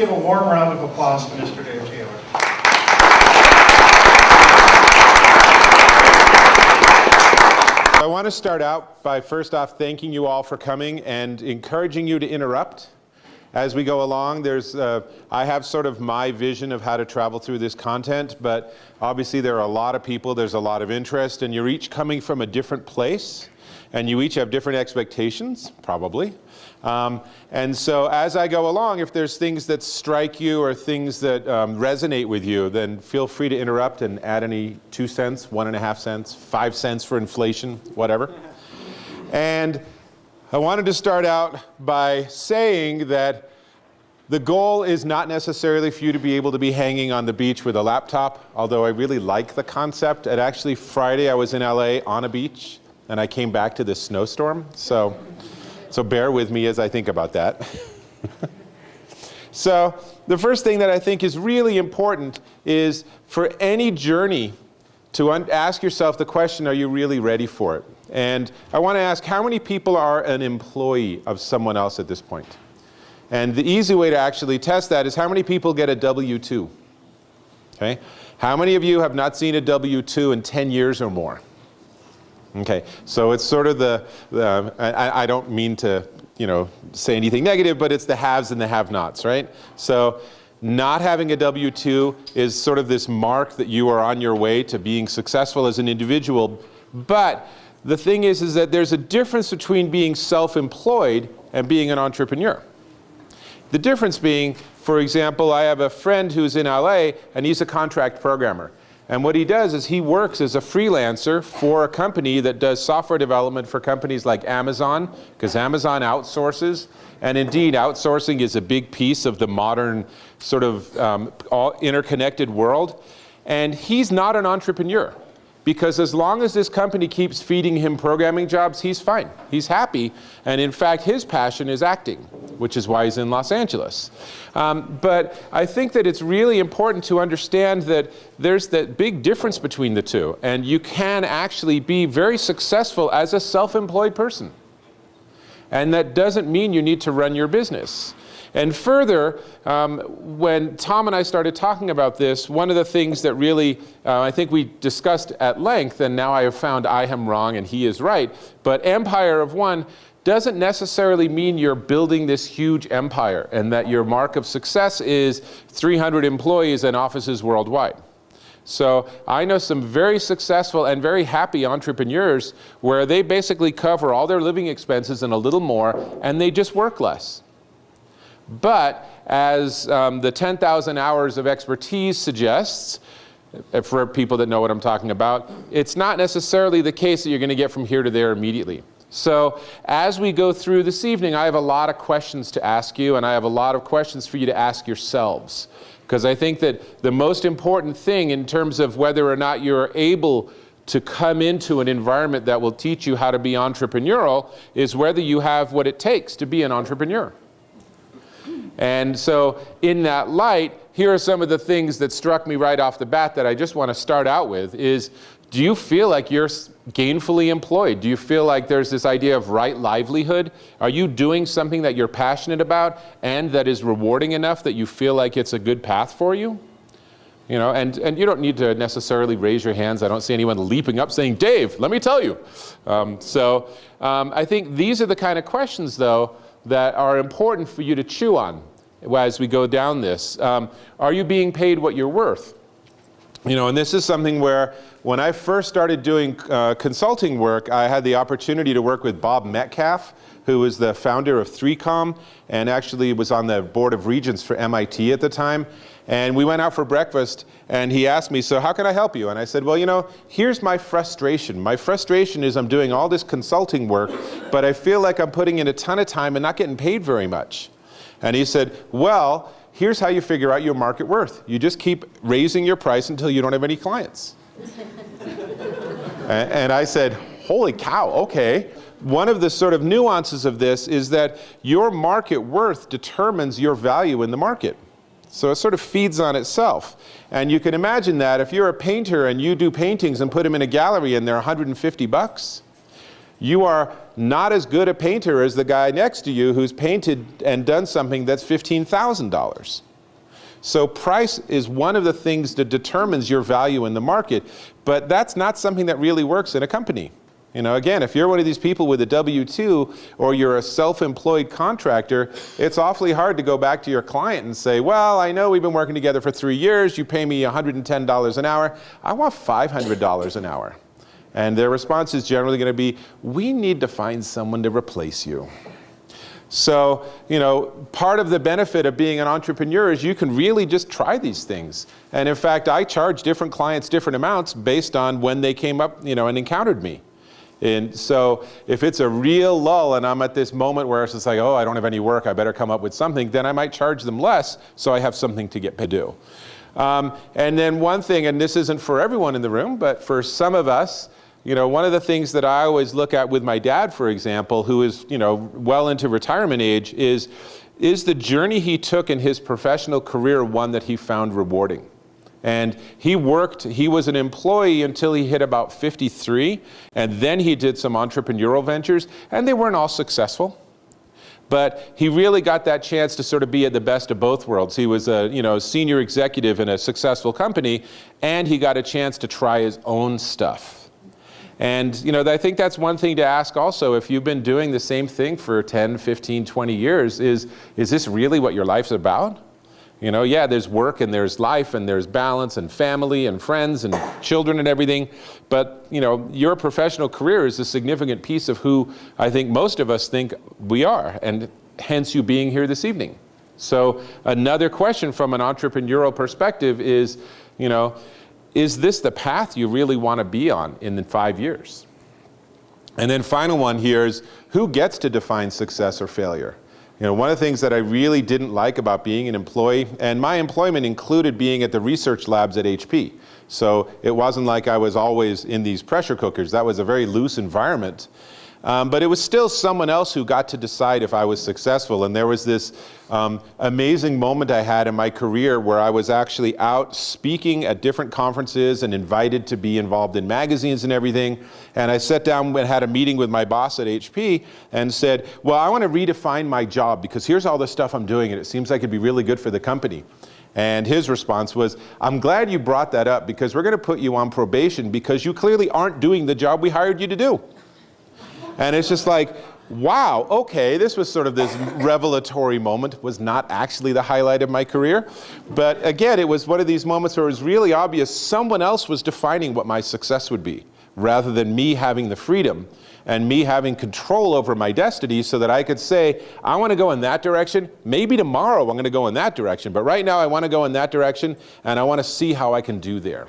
give a warm round of applause to Mr. Dave Taylor. I want to start out by first off thanking you all for coming and encouraging you to interrupt as we go along. I have sort of my vision of how to travel through this content, but obviously there are a lot of people, there's a lot of interest, and you're each coming from a different place, and you each have different expectations, probably. And so as I go along, if there's things that strike you or things that resonate with you, then feel free to interrupt and add any 2 cents, 1.5 cents, 5 cents for inflation, whatever. And I wanted to start out by saying that the goal is not necessarily for you to be able to be hanging on the beach with a laptop, although I really like the concept. And actually, Friday I was in LA on a beach, and I came back to this snowstorm. So bear with me as I think about that. So the first thing that I think is really important is for any journey to ask yourself the question, are you really ready for it? And I want to ask, how many people are an employee of someone else at this point? And the easy way to actually test that is how many people get a W-2? Okay? How many of you have not seen a W-2 in 10 years or more? Okay, so it's sort of I don't mean to, say anything negative, but it's the haves and the have-nots, right? So not having a W-2 is sort of this mark that you are on your way to being successful as an individual. But the thing is that there's a difference between being self-employed and being an entrepreneur. The difference being, for example, I have a friend who's in LA, and he's a contract programmer. And what he does is he works as a freelancer for a company that does software development for companies like Amazon, because Amazon outsources. And indeed, outsourcing is a big piece of the modern sort of all interconnected world. And he's not an entrepreneur, because as long as this company keeps feeding him programming jobs, he's fine. He's happy. And in fact, his passion is acting, which is why he's in Los Angeles. But I think that it's really important to understand that there's that big difference between the two. And you can actually be very successful as a self-employed person. And that doesn't mean you need to run your business. And further, when Tom and I started talking about this, one of the things that really, I think we discussed at length, and now I have found I am wrong and he is right, but empire of one doesn't necessarily mean you're building this huge empire and that your mark of success is 300 employees and offices worldwide. So I know some very successful and very happy entrepreneurs where they basically cover all their living expenses and a little more, and they just work less. But as the 10,000 hours of expertise suggests, for people that know what I'm talking about, it's not necessarily the case that you're going to get from here to there immediately. So as we go through this evening, I have a lot of questions to ask you, and I have a lot of questions for you to ask yourselves. Because I think that the most important thing in terms of whether or not you're able to come into an environment that will teach you how to be entrepreneurial is whether you have what it takes to be an entrepreneur. And so in that light, here are some of the things that struck me right off the bat that I just want to start out with is, do you feel like you're gainfully employed? Do you feel like there's this idea of right livelihood? Are you doing something that you're passionate about and that is rewarding enough that you feel like it's a good path for you? And you don't need to necessarily raise your hands. I don't see anyone leaping up saying, Dave, let me tell you. I think these are the kind of questions, though, that are important for you to chew on as we go down this. Are you being paid what you're worth? And this is something where when I first started doing consulting work, I had the opportunity to work with Bob Metcalf, who was the founder of 3Com and actually was on the board of regents for MIT at the time. And we went out for breakfast, and he asked me, so how can I help you? And I said, well, here's my frustration. My frustration is I'm doing all this consulting work, but I feel like I'm putting in a ton of time and not getting paid very much. And he said, well, here's how you figure out your market worth. You just keep raising your price until you don't have any clients. And I said, holy cow, okay. One of the sort of nuances of this is that your market worth determines your value in the market. So it sort of feeds on itself. And you can imagine that if you're a painter and you do paintings and put them in a gallery and they're $150, you are not as good a painter as the guy next to you who's painted and done something that's $15,000. So price is one of the things that determines your value in the market, but that's not something that really works in a company. Again, if you're one of these people with a W-2 or you're a self-employed contractor, it's awfully hard to go back to your client and say, well, I know we've been working together for 3 years, you pay me $110 an hour, I want $500 an hour. And their response is generally going to be, we need to find someone to replace you. So, part of the benefit of being an entrepreneur is you can really just try these things. And in fact, I charge different clients different amounts based on when they came up, and encountered me. And so if it's a real lull and I'm at this moment where it's just like, oh, I don't have any work, I better come up with something, then I might charge them less so I have something to get paid to do. And then one thing, and this isn't for everyone in the room, but for some of us, one of the things that I always look at with my dad, for example, who is, well into retirement age, is the journey he took in his professional career one that he found rewarding? And he was an employee until he hit about 53, and then he did some entrepreneurial ventures, and they weren't all successful. But he really got that chance to sort of be at the best of both worlds. He was a senior executive in a successful company, and he got a chance to try his own stuff. And I think that's one thing to ask also, if you've been doing the same thing for 10, 15, 20 years, is this really what your life's about? Yeah, there's work and there's life and there's balance and family and friends and children and everything. But, your professional career is a significant piece of who I think most of us think we are, and hence you being here this evening. So another question from an entrepreneurial perspective is, is this the path you really want to be on in 5 years? And then final one here is, who gets to define success or failure? One of the things that I really didn't like about being an employee, and my employment included being at the research labs at HP. So it wasn't like I was always in these pressure cookers. That was a very loose environment. But it was still someone else who got to decide if I was successful. And there was this amazing moment I had in my career where I was actually out speaking at different conferences and invited to be involved in magazines and everything. And I sat down and had a meeting with my boss at HP and said, well, I want to redefine my job because here's all the stuff I'm doing and it seems like it'd be really good for the company. And his response was, I'm glad you brought that up because we're going to put you on probation because you clearly aren't doing the job we hired you to do. And it's just like, wow, okay, this was sort of this revelatory moment. It was not actually the highlight of my career. But again, it was one of these moments where it was really obvious someone else was defining what my success would be, rather than me having the freedom and me having control over my destiny so that I could say, I want to go in that direction. Maybe tomorrow I'm going to go in that direction. But right now I want to go in that direction and I want to see how I can do there.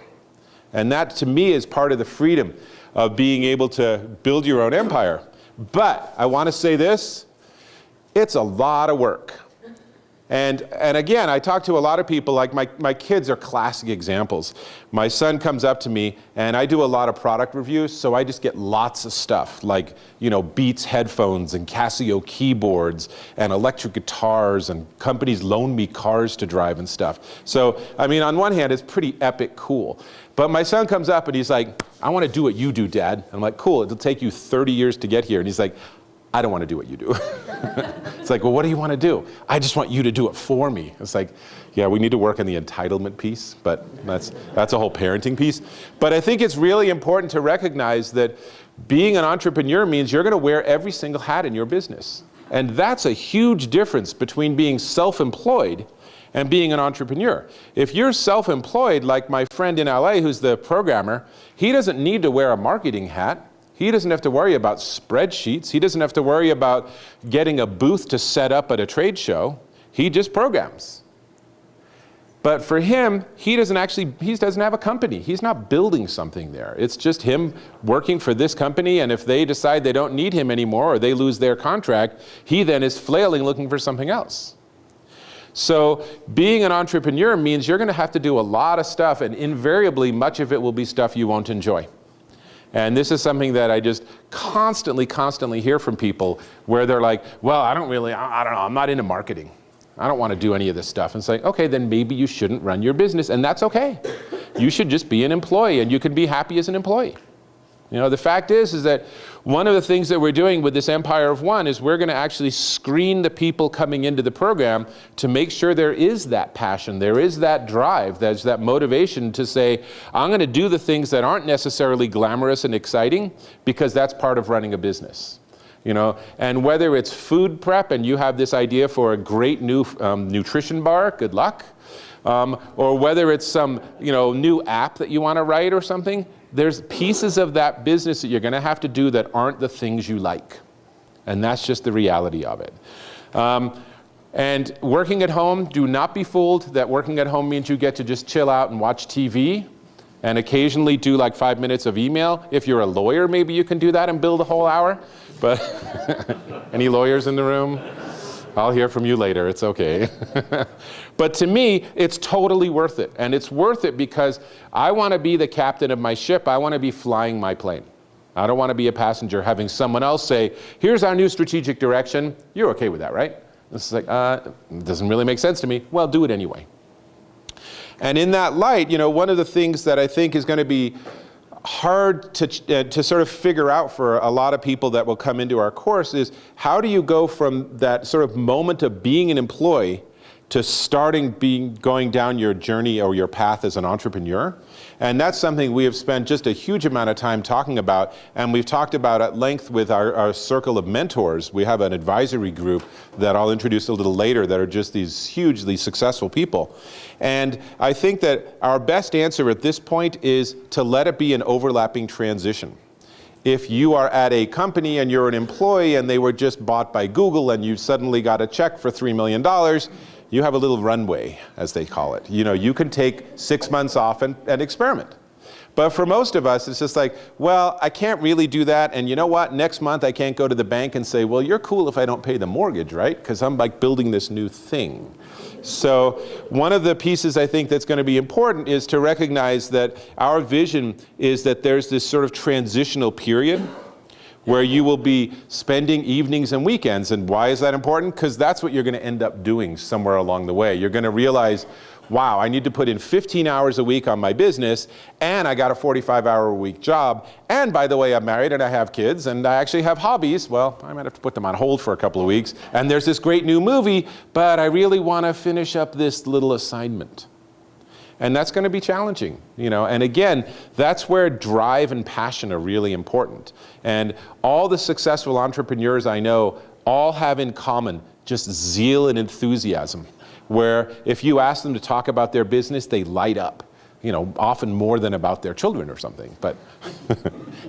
And that to me is part of the freedom of being able to build your own empire. But I want to say this, it's a lot of work. And again, I talk to a lot of people, like my kids are classic examples. My son comes up to me and I do a lot of product reviews, so I just get lots of stuff like, Beats headphones and Casio keyboards and electric guitars, and companies loan me cars to drive and stuff. So, on one hand, it's pretty epic cool. But my son comes up and he's like, I want to do what you do, Dad. And I'm like, cool, it'll take you 30 years to get here. And he's like, I don't want to do what you do. It's like, well, what do you want to do? I just want you to do it for me. It's like, yeah, we need to work on the entitlement piece, but that's a whole parenting piece. But I think it's really important to recognize that being an entrepreneur means you're going to wear every single hat in your business. And that's a huge difference between being self-employed and being an entrepreneur. If you're self-employed, like my friend in LA who's the programmer, he doesn't need to wear a marketing hat. He doesn't have to worry about spreadsheets. He doesn't have to worry about getting a booth to set up at a trade show. He just programs. But for him, he doesn't have a company. He's not building something there. It's just him working for this company, and if they decide they don't need him anymore or they lose their contract, he then is flailing looking for something else. So being an entrepreneur means you're going to have to do a lot of stuff, and invariably much of it will be stuff you won't enjoy. And this is something that I just constantly hear from people where they're like, well, I don't know, I'm not into marketing. I don't want to do any of this stuff. And it's like, okay, then maybe you shouldn't run your business, and that's okay. You should just be an employee, and you can be happy as an employee. You know, the fact is that one of the things that we're doing with this Empire of One is we're going to actually screen the people coming into the program to make sure there is that passion, there is that drive, there's that motivation to say, I'm going to do the things that aren't necessarily glamorous and exciting because that's part of running a business. You know, and whether it's food prep and you have this idea for a great new nutrition bar, good luck. Or whether it's some, new app that you want to write or something, there's pieces of that business that you're going to have to do that aren't the things you like. And that's just the reality of it. And working at home, do not be fooled that working at home means you get to just chill out and watch TV and occasionally do like 5 minutes of email. If you're a lawyer, maybe you can do that and bill a whole hour. But any lawyers in the room? I'll hear from you later, it's okay. But to me, it's totally worth it. And it's worth it because I want to be the captain of my ship. I want to be flying my plane. I don't want to be a passenger having someone else say, here's our new strategic direction. You're okay with that, right? It's like, it doesn't really make sense to me. Well, do it anyway. And in that light, one of the things that I think is going to be hard to sort of figure out for a lot of people that will come into our course is how do you go from that sort of moment of being an employee to going down your journey or your path as an entrepreneur. And that's something we have spent just a huge amount of time talking about, and we've talked about at length with our circle of mentors. We have an advisory group that I'll introduce a little later that are just these hugely successful people. And I think that our best answer at this point is to let it be an overlapping transition. If you are at a company and you're an employee and they were just bought by Google and you suddenly got a check for $3 million, you have a little runway, as they call it. You can take 6 months off and experiment. But for most of us, it's just like, well, I can't really do that. And you know what? Next month, I can't go to the bank and say, well, you're cool if I don't pay the mortgage, right? Because I'm like building this new thing. So one of the pieces I think that's going to be important is to recognize that our vision is that there's this sort of transitional period where you will be spending evenings and weekends. And why is that important? Because that's what you're going to end up doing somewhere along the way. You're going to realize, wow, I need to put in 15 hours a week on my business, and I got a 45-hour-a-week job. And by the way, I'm married and I have kids, and I actually have hobbies. Well, I might have to put them on hold for a couple of weeks. And there's this great new movie, but I really want to finish up this little assignment. And that's going to be challenging, And again, that's where drive and passion are really important. And all the successful entrepreneurs I know all have in common just zeal and enthusiasm, where if you ask them to talk about their business, they light up, often more than about their children or something. But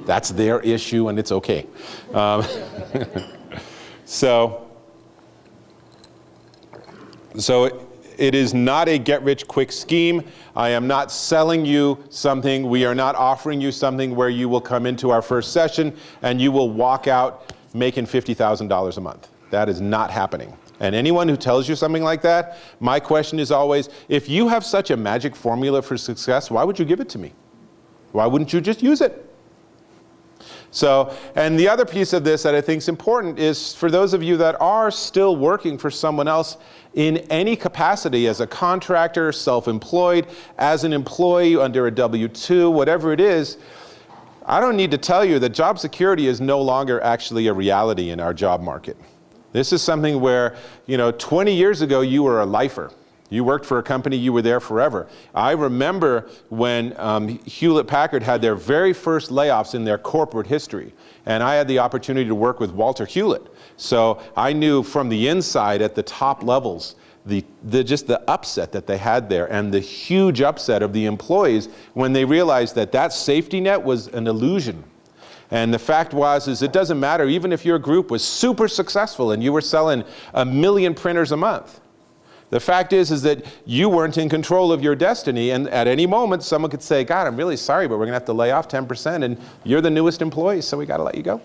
that's their issue, and it's okay. So it is not a get-rich-quick scheme. I am not selling you something. We are not offering you something where you will come into our first session and you will walk out making $50,000 a month. That is not happening. And anyone who tells you something like that, my question is always, if you have such a magic formula for success, why would you give it to me? Why wouldn't you just use it? So, and the other piece of this that I think is important is for those of you that are still working for someone else in any capacity, as a contractor, self-employed, as an employee under a W-2, whatever it is, I don't need to tell you that job security is no longer actually a reality in our job market. This is something where, 20 years ago, you were a lifer. You worked for a company, you were there forever. I remember when Hewlett-Packard had their very first layoffs in their corporate history, and I had the opportunity to work with Walter Hewlett. So I knew from the inside at the top levels, just the upset that they had there and the huge upset of the employees when they realized that safety net was an illusion. And the fact is it doesn't matter, even if your group was super successful and you were selling 1 million printers a month. The fact is that you weren't in control of your destiny, and at any moment someone could say, God, I'm really sorry, but we're gonna have to lay off 10%, and you're the newest employee, so we gotta let you go.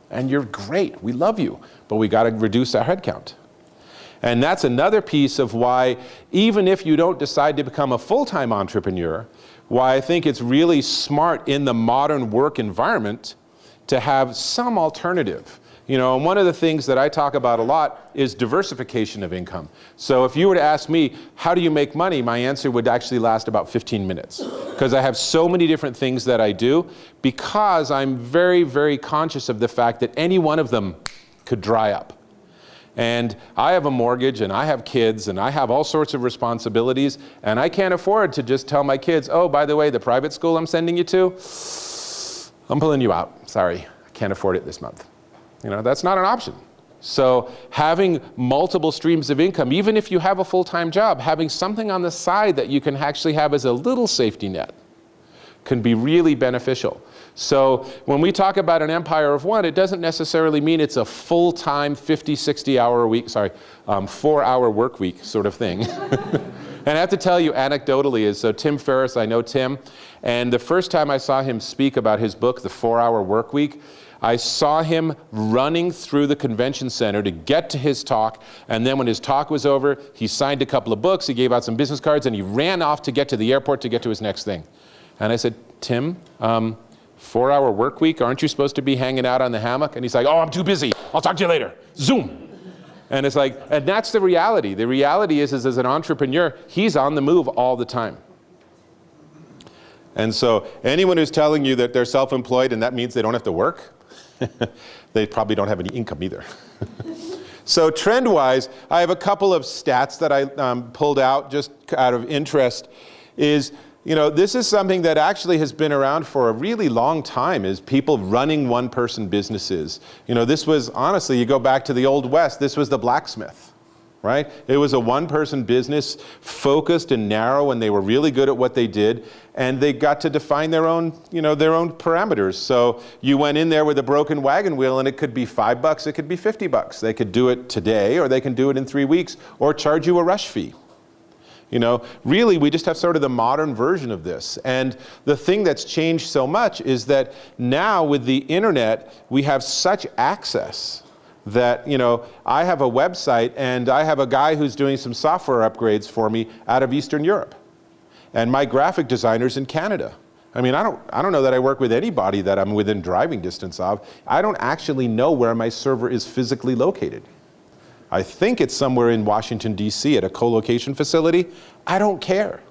And you're great, we love you, but we gotta reduce our headcount. And that's another piece of why, even if you don't decide to become a full-time entrepreneur, why I think it's really smart in the modern work environment to have some alternative. And one of the things that I talk about a lot is diversification of income. So if you were to ask me, how do you make money? My answer would actually last about 15 minutes. Because I have so many different things that I do, because I'm very, very conscious of the fact that any one of them could dry up. And I have a mortgage, and I have kids, and I have all sorts of responsibilities, and I can't afford to just tell my kids, oh, by the way, the private school I'm sending you to, I'm pulling you out. Sorry, I can't afford it this month. That's not an option. So having multiple streams of income, even if you have a full-time job, having something on the side that you can actually have as a little safety net can be really beneficial. So when we talk about an empire of one, it doesn't necessarily mean it's a full-time 50, 60-hour a week, 4-hour work week sort of thing. And I have to tell you anecdotally so Tim Ferriss, I know Tim, and the first time I saw him speak about his book, The 4-Hour Work Week, I saw him running through the convention center to get to his talk, and then when his talk was over, he signed a couple of books, he gave out some business cards, and he ran off to get to the airport to get to his next thing. And I said, Tim, 4-hour work week, aren't you supposed to be hanging out on the hammock? And he's like, oh, I'm too busy, I'll talk to you later, Zoom. And it's like, and that's the reality. The reality is as an entrepreneur, he's on the move all the time. And so anyone who's telling you that they're self-employed and that means they don't have to work, they probably don't have any income either. So trend-wise, I have a couple of stats that I pulled out just out of interest. This is something that actually has been around for a really long time, is people running one-person businesses. This was, honestly, you go back to the Old West, this was the blacksmith, right? It was a one-person business, focused and narrow, and they were really good at what they did, and they got to define their own parameters. So you went in there with a broken wagon wheel, and it could be $5, it could be $50. They could do it today, or they can do it in 3 weeks, or charge you a rush fee. Really, we just have sort of the modern version of this. And the thing that's changed so much is that now with the internet, we have such access that, I have a website and I have a guy who's doing some software upgrades for me out of Eastern Europe. And my graphic designer's in Canada. I don't know that I work with anybody that I'm within driving distance of. I don't actually know where my server is physically located. I think it's somewhere in Washington, D.C. at a co-location facility. I don't care.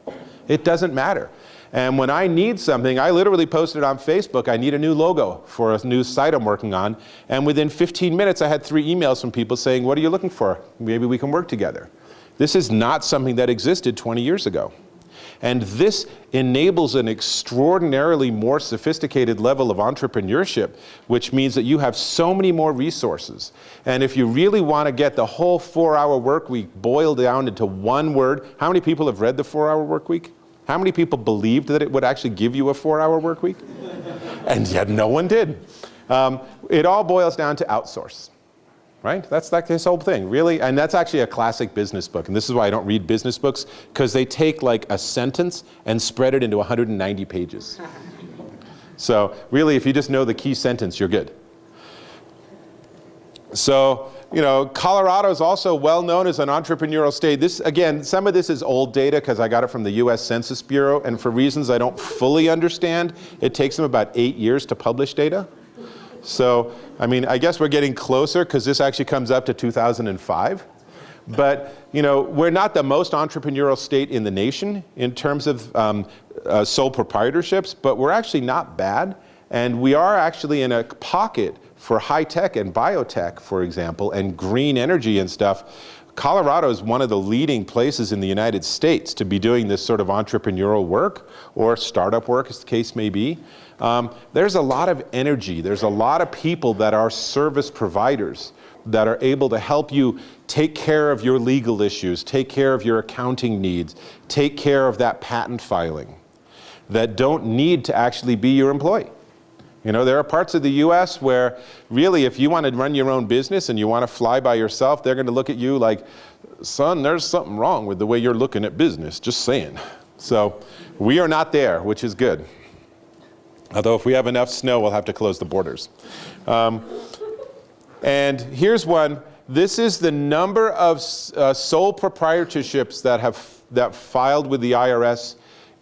It doesn't matter. And when I need something, I literally posted on Facebook, I need a new logo for a new site I'm working on. And within 15 minutes, I had 3 emails from people saying, what are you looking for? Maybe we can work together. This is not something that existed 20 years ago. And this enables an extraordinarily more sophisticated level of entrepreneurship, which means that you have so many more resources. And if you really want to get the whole 4-hour work week boiled down into one word, how many people have read the 4-hour work week? How many people believed that it would actually give you a 4-hour work week? And yet no one did. It all boils down to outsource. Right? That's like this whole thing, really. And that's actually a classic business book. And this is why I don't read business books, because they take like a sentence and spread it into 190 pages. So really, if you just know the key sentence, you're good. So, Colorado is also well known as an entrepreneurial state. This, again, some of this is old data because I got it from the US Census Bureau. And for reasons I don't fully understand, it takes them about 8 years to publish data. So, I guess we're getting closer because this actually comes up to 2005. But, we're not the most entrepreneurial state in the nation in terms of sole proprietorships, but we're actually not bad. And we are actually in a pocket for high tech and biotech, for example, and green energy and stuff. Colorado is one of the leading places in the United States to be doing this sort of entrepreneurial work or startup work, as the case may be. There's a lot of energy. There's a lot of people that are service providers that are able to help you take care of your legal issues, take care of your accounting needs, take care of that patent filing, that don't need to actually be your employee. There are parts of the US where really if you want to run your own business and you want to fly by yourself, they're going to look at you like, son, there's something wrong with the way you're looking at business, just saying. So we are not there, which is good. Although if we have enough snow, we'll have to close the borders. And here's one. This is the number of sole proprietorships that filed with the IRS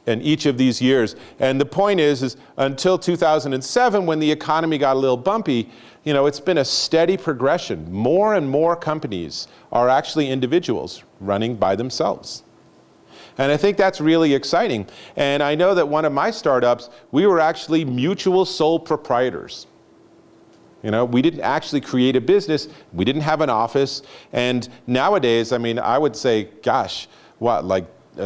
in each of these years. And the point is until 2007, when the economy got a little bumpy, it's been a steady progression. More and more companies are actually individuals running by themselves. And I think that's really exciting. And I know that one of my startups, we were actually mutual sole proprietors. We didn't actually create a business. We didn't have an office. And nowadays, I would say, gosh,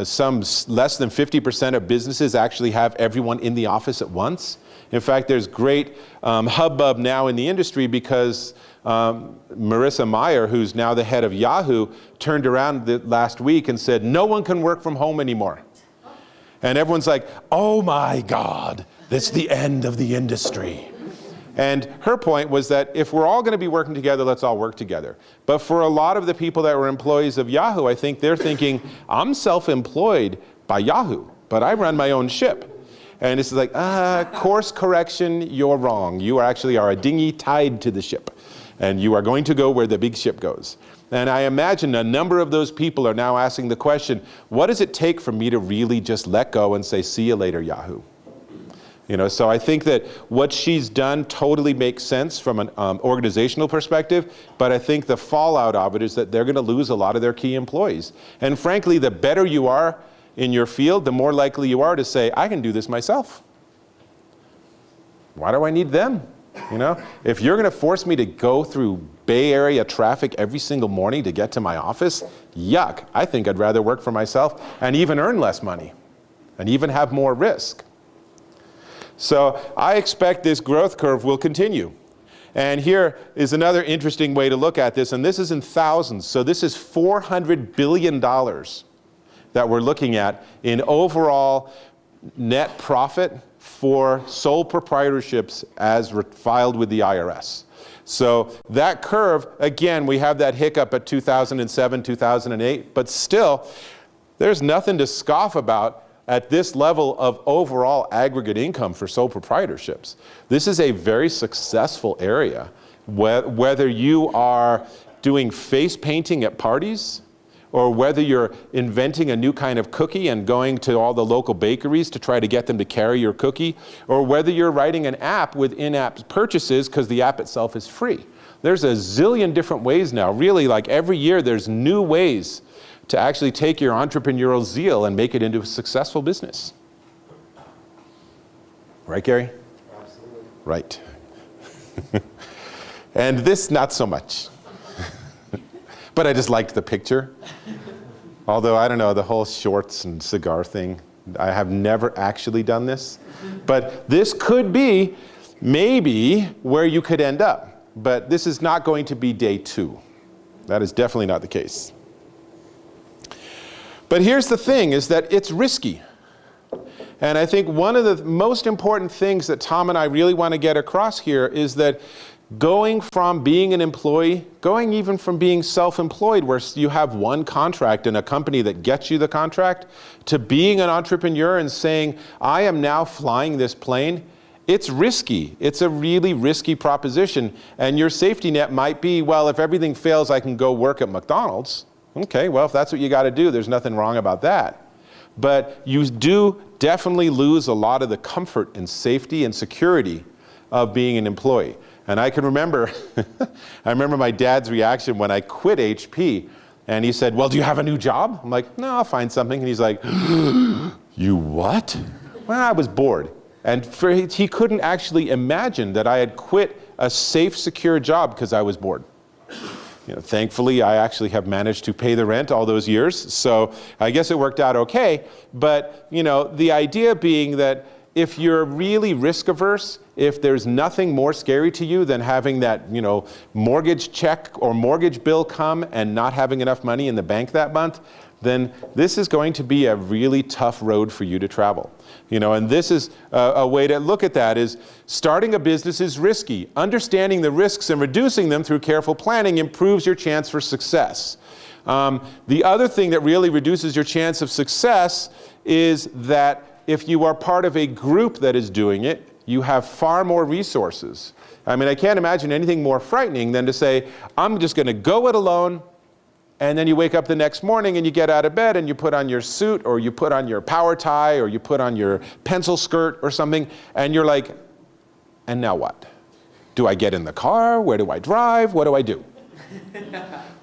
some less than 50% of businesses actually have everyone in the office at once. In fact, there's great hubbub now in the industry because Marissa Meyer, who's now the head of Yahoo, turned around last week and said, no one can work from home anymore. And everyone's like, oh my God, that's the end of the industry. And her point was that if we're all going to be working together, let's all work together. But for a lot of the people that were employees of Yahoo, I think they're thinking, I'm self-employed by Yahoo, but I run my own ship. And it's like, course correction, you're wrong. You actually are a dinghy tied to the ship. And you are going to go where the big ship goes. And I imagine a number of those people are now asking the question, what does it take for me to really just let go and say, see you later, Yahoo? So I think that what she's done totally makes sense from an organizational perspective, but I think the fallout of it is that they're going to lose a lot of their key employees. And frankly, the better you are in your field, the more likely you are to say, I can do this myself. Why do I need them? If you're going to force me to go through Bay Area traffic every single morning to get to my office, yuck. I think I'd rather work for myself and even earn less money and even have more risk. So I expect this growth curve will continue. And here is another interesting way to look at this, and this is in thousands. So this is $400 billion that we're looking at in overall net profit for sole proprietorships as filed with the IRS. So that curve, again, we have that hiccup at 2007, 2008, but still, there's nothing to scoff about at this level of overall aggregate income for sole proprietorships. This is a very successful area. Whether you are doing face painting at parties, or whether you're inventing a new kind of cookie and going to all the local bakeries to try to get them to carry your cookie, or whether you're writing an app with in-app purchases because the app itself is free. There's a zillion different ways now. Really, like every year, there's new ways to actually take your entrepreneurial zeal and make it into a successful business. Right, Gary? Absolutely. Right. And this, not so much. But I just liked the picture. Although, I don't know, the whole shorts and cigar thing, I have never actually done this. But this could be maybe where you could end up. But this is not going to be day 2. That is definitely not the case. But here's the thing, is that it's risky. And I think one of the most important things that Tom and I really want to get across here is that going from being an employee, going even from being self-employed where you have one contract and a company that gets you the contract, to being an entrepreneur and saying, I am now flying this plane, it's risky. It's a really risky proposition. And your safety net might be, well, if everything fails, I can go work at McDonald's. Okay, well, if that's what you got to do, there's nothing wrong about that. But you do definitely lose a lot of the comfort and safety and security of being an employee. And I can remember, I remember my dad's reaction when I quit HP, and he said, well, do you have a new job? I'm like, no, I'll find something. And he's like, you what? Well, I was bored. And he couldn't actually imagine that I had quit a safe, secure job because I was bored. Thankfully, I actually have managed to pay the rent all those years, so I guess it worked out okay. But, the idea being that if you're really risk averse, if there's nothing more scary to you than having that, mortgage check or mortgage bill come and not having enough money in the bank that month, then this is going to be a really tough road for you to travel. And this is a way to look at that is starting a business is risky. Understanding the risks and reducing them through careful planning improves your chance for success. The other thing that really reduces your chance of success is that if you are part of a group that is doing it, you have far more resources. I mean, I can't imagine anything more frightening than to say, I'm just going to go it alone, And then you wake up the next morning and you get out of bed and you put on your suit, or you put on your power tie, or you put on your pencil skirt or something, and you're like, and now what? Do I get in the car? Where do I drive? What do I do?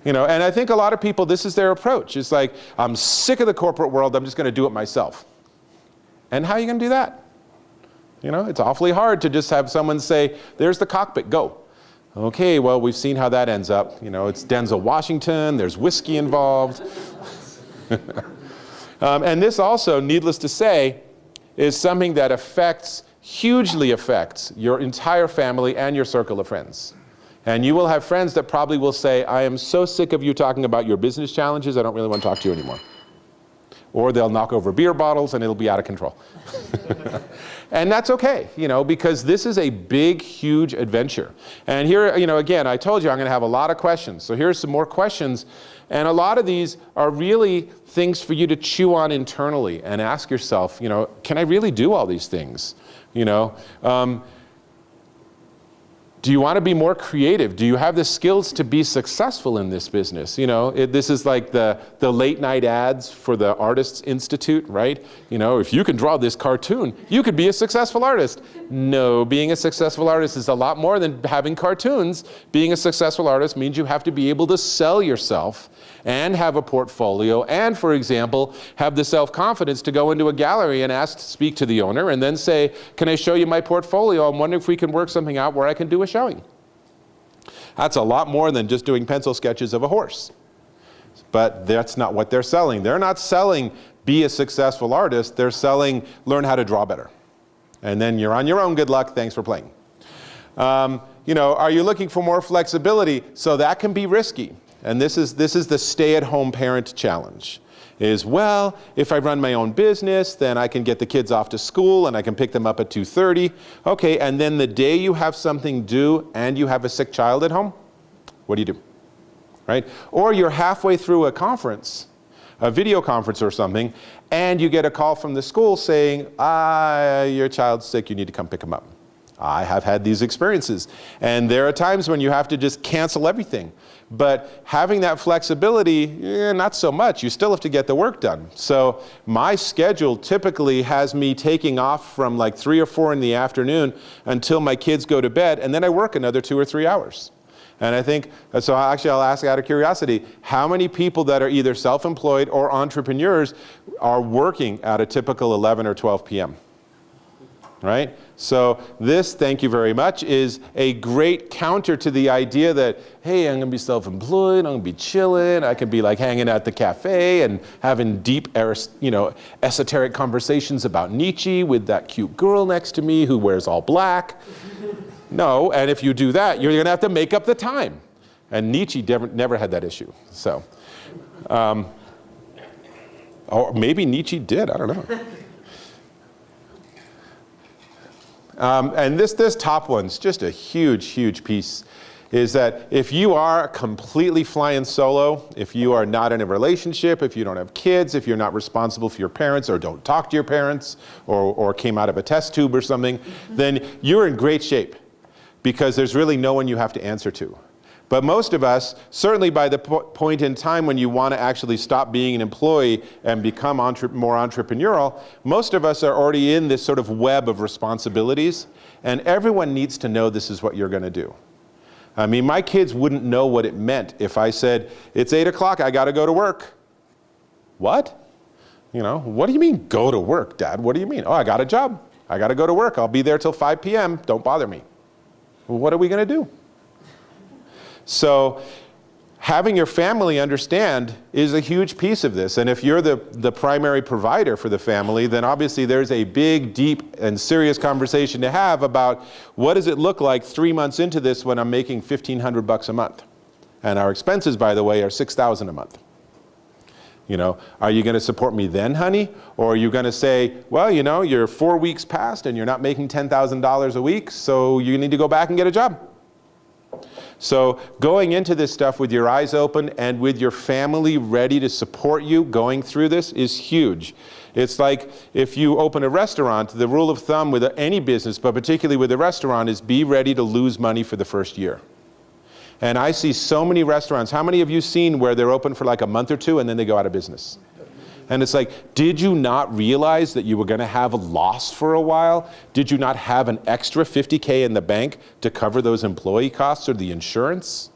You know, and I think a lot of people, this is their approach. It's like, I'm sick of the corporate world, I'm just going to do it myself. And how are you going to do that? You know, it's awfully hard to just have someone say, there's the cockpit, go. Okay, well, we've seen how that ends up. You know, it's Denzel Washington, there's whiskey involved. And this also, needless to say, is something that hugely affects your entire family and your circle of friends. And you will have friends that probably will say, I am so sick of you talking about your business challenges, I don't really want to talk to you anymore. Or they'll knock over beer bottles and it'll be out of control. And that's okay, you know, because this is a big, huge adventure. And here, you know, again, I told you I'm going to have a lot of questions. So here's some more questions. And a lot of these are really things for you to chew on internally and ask yourself, you know, can I really do all these things? You know, do you want to be more creative? Do you have the skills to be successful in this business? You know, this is like the late night ads for the Artists Institute, right? You know, if you can draw this cartoon, you could be a successful artist. No, being a successful artist is a lot more than having cartoons. Being a successful artist means you have to be able to sell yourself and have a portfolio and, for example, have the self-confidence to go into a gallery and ask to speak to the owner and then say, can I show you my portfolio? I'm wondering if we can work something out where I can do a showing. That's a lot more than just doing pencil sketches of a horse. But that's not what they're selling. They're not selling be a successful artist. They're selling learn how to draw better. And then you're on your own. Good luck. Thanks for playing. You know, are you looking for more flexibility? So that can be risky. And this is the stay-at-home parent challenge. Is, well, if I run my own business, then I can get the kids off to school and I can pick them up at 2:30. Okay, and then the day you have something due and you have a sick child at home, what do you do? Right? Or you're halfway through a conference, a video conference or something, and you get a call from the school saying, your child's sick, you need to come pick him up. I have had these experiences. And there are times when you have to just cancel everything. But having that flexibility, not so much. You still have to get the work done. So my schedule typically has me taking off from like 3 or 4 in the afternoon until my kids go to bed, and then I work another 2 or 3 hours. And I think, so actually I'll ask out of curiosity, how many people that are either self-employed or entrepreneurs are working at a typical 11 or 12 p.m.? Right? So this, thank you very much, is a great counter to the idea that, hey, I'm going to be self-employed, I'm going to be chilling, I can be like hanging out at the cafe and having deep, esoteric conversations about Nietzsche with that cute girl next to me who wears all black. No, and if you do that, you're going to have to make up the time. And Nietzsche never had that issue. So, or maybe Nietzsche did, I don't know. And this top one's just a huge, huge piece, is that if you are completely flying solo, if you are not in a relationship, if you don't have kids, if you're not responsible for your parents or don't talk to your parents or came out of a test tube or something, then you're in great shape because there's really no one you have to answer to. But most of us, certainly by the point in time when you want to actually stop being an employee and become more entrepreneurial, most of us are already in this sort of web of responsibilities, and everyone needs to know this is what you're going to do. I mean, my kids wouldn't know what it meant if I said, it's 8 o'clock, I got to go to work. What? You know, what do you mean go to work, Dad? What do you mean? Oh, I got a job. I got to go to work. I'll be there till 5 p.m. Don't bother me. Well, what are we going to do? So having your family understand is a huge piece of this. And if you're the primary provider for the family, then obviously there's a big, deep, and serious conversation to have about what does it look like 3 months into this when I'm making $1,500 a month? And our expenses, by the way, are $6,000 a month. You know, are you going to support me then, honey? Or are you going to say, well, you know, you're 4 weeks past and you're not making $10,000 a week, so you need to go back and get a job? So going into this stuff with your eyes open and with your family ready to support you going through this is huge. It's like if you open a restaurant, the rule of thumb with any business, but particularly with a restaurant, is be ready to lose money for the first year. And I see so many restaurants. How many of you seen where they're open for like a month or two and then they go out of business? And it's like, did you not realize that you were going to have a loss for a while? Did you not have an extra $50K in the bank to cover those employee costs or the insurance?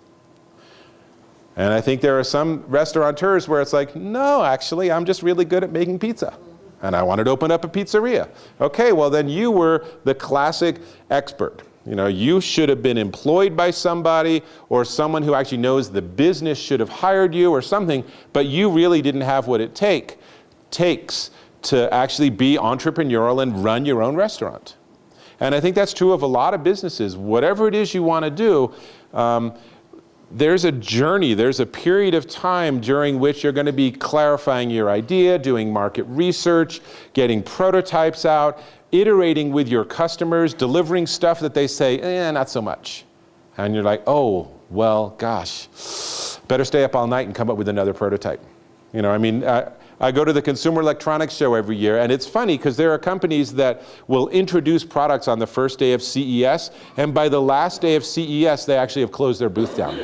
And I think there are some restaurateurs where it's like, no, actually, I'm just really good at making pizza. And I wanted to open up a pizzeria. Okay, well then you were the classic expert. You know, you should have been employed by somebody, or someone who actually knows the business should have hired you or something, but you really didn't have what it takes to actually be entrepreneurial and run your own restaurant. And I think that's true of a lot of businesses. Whatever it is you want to do, there's a journey, there's a period of time during which you're going to be clarifying your idea, doing market research, getting prototypes out, iterating with your customers, delivering stuff that they say, not so much. And you're like, oh, well, gosh, better stay up all night and come up with another prototype. You know, I mean, I go to the Consumer Electronics Show every year, and it's funny because there are companies that will introduce products on the first day of CES, and by the last day of CES, they actually have closed their booth down.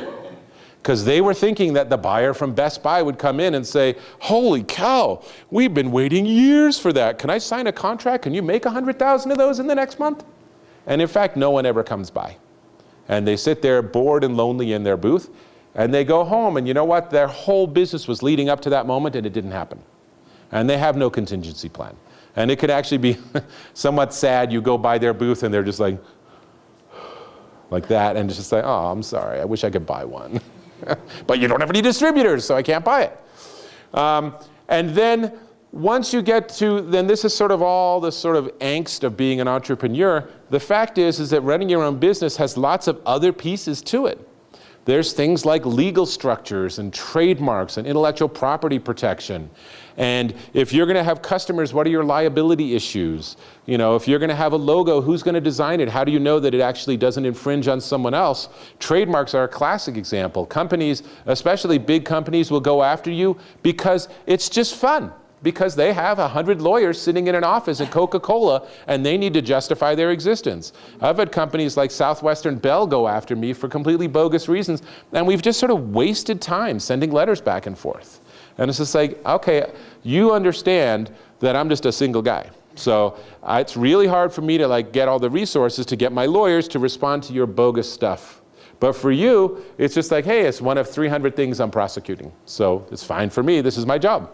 Because they were thinking that the buyer from Best Buy would come in and say, holy cow, we've been waiting years for that. Can I sign a contract? Can you make 100,000 of those in the next month? And in fact, no one ever comes by. And they sit there bored and lonely in their booth, and they go home, and you know what? Their whole business was leading up to that moment, and it didn't happen. And they have no contingency plan. And it could actually be somewhat sad. You go by their booth, and they're just like that, and it's just like, oh, I'm sorry, I wish I could buy one. But you don't have any distributors, so I can't buy it. And then once you get to, then this is sort of all the sort of angst of being an entrepreneur. The fact is that running your own business has lots of other pieces to it. There's things like legal structures and trademarks and intellectual property protection. And if you're going to have customers, what are your liability issues? You know, if you're going to have a logo, who's going to design it? How do you know that it actually doesn't infringe on someone else? Trademarks are a classic example. Companies, especially big companies, will go after you because it's just fun. Because they have 100 lawyers sitting in an office at Coca-Cola, and they need to justify their existence. I've had companies like Southwestern Bell go after me for completely bogus reasons, and we've just sort of wasted time sending letters back and forth. And it's just like, okay, you understand that I'm just a single guy. So it's really hard for me to like get all the resources to get my lawyers to respond to your bogus stuff. But for you, it's just like, hey, it's one of 300 things I'm prosecuting. So it's fine for me, this is my job.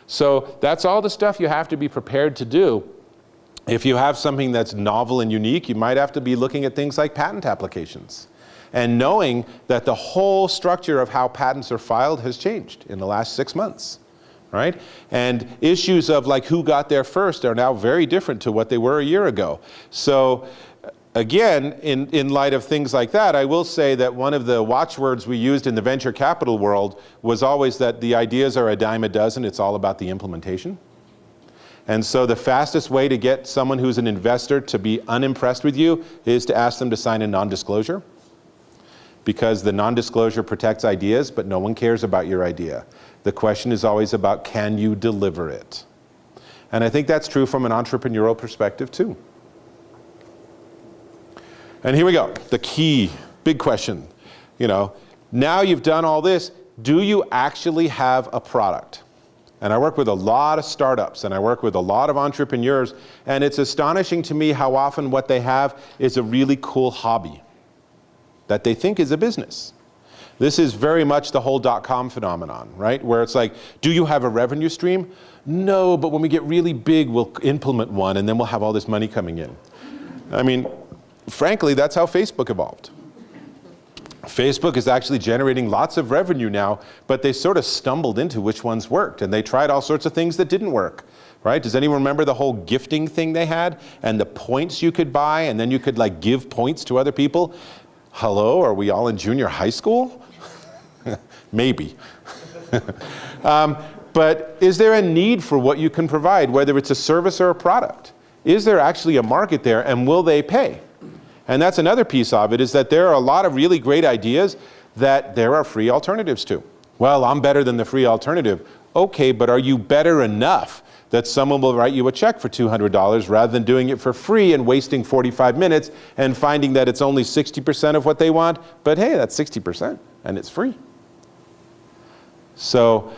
So that's all the stuff you have to be prepared to do. If you have something that's novel and unique, you might have to be looking at things like patent applications. And knowing that the whole structure of how patents are filed has changed in the last 6 months, right? And issues of like who got there first are now very different to what they were a year ago. So again, in light of things like that, I will say that one of the watchwords we used in the venture capital world was always that the ideas are a dime a dozen, it's all about the implementation. And so the fastest way to get someone who's an investor to be unimpressed with you is to ask them to sign a non-disclosure. Because the non-disclosure protects ideas, but no one cares about your idea. The question is always about, can you deliver it? And I think that's true from an entrepreneurial perspective too. And here we go, the key, big question. You know, now you've done all this, do you actually have a product? And I work with a lot of startups, and I work with a lot of entrepreneurs, and it's astonishing to me how often what they have is a really cool hobby that they think is a business. This is very much the whole .com phenomenon, right? Where it's like, do you have a revenue stream? No, but when we get really big, we'll implement one, and then we'll have all this money coming in. I mean, frankly, that's how Facebook evolved. Facebook is actually generating lots of revenue now, but they sort of stumbled into which ones worked, and they tried all sorts of things that didn't work, right? Does anyone remember the whole gifting thing they had, and the points you could buy, and then you could like give points to other people? Hello, are we all in junior high school? Maybe. But is there a need for what you can provide, whether it's a service or a product? Is there actually a market there, and will they pay? And that's another piece of it, is that there are a lot of really great ideas that there are free alternatives to. Well, I'm better than the free alternative. Okay, but are you better enough that someone will write you a check for $200 rather than doing it for free and wasting 45 minutes and finding that it's only 60% of what they want, but hey, that's 60% and it's free. So,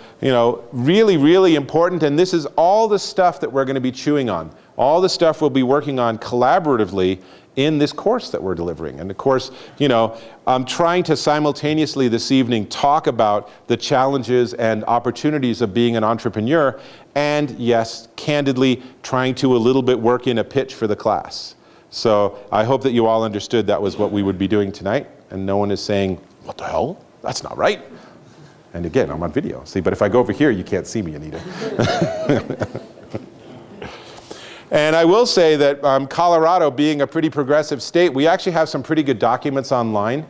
really, really important, and this is all the stuff that we're going to be chewing on. All the stuff we'll be working on collaboratively in this course that we're delivering. And of course, I'm trying to simultaneously this evening talk about the challenges and opportunities of being an entrepreneur, and yes, candidly, trying to a little bit work in a pitch for the class. So I hope that you all understood that was what we would be doing tonight, and no one is saying, what the hell? That's not right. And again, I'm on video. See, but if I go over here, you can't see me, Anita. And I will say that Colorado, being a pretty progressive state, we actually have some pretty good documents online.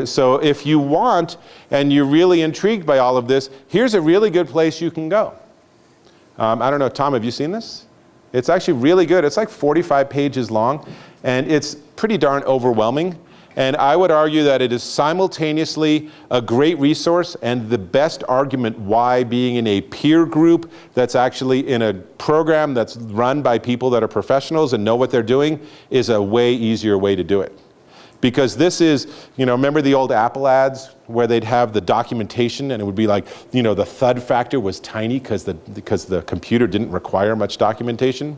So if you want, and you're really intrigued by all of this, here's a really good place you can go. I don't know, Tom, have you seen this? It's actually really good. It's like 45 pages long, and it's pretty darn overwhelming. And I would argue that it is simultaneously a great resource and the best argument why being in a peer group that's actually in a program that's run by people that are professionals and know what they're doing is a way easier way to do it. Because this is, remember the old Apple ads where they'd have the documentation and it would be like, the thud factor was tiny because the computer didn't require much documentation?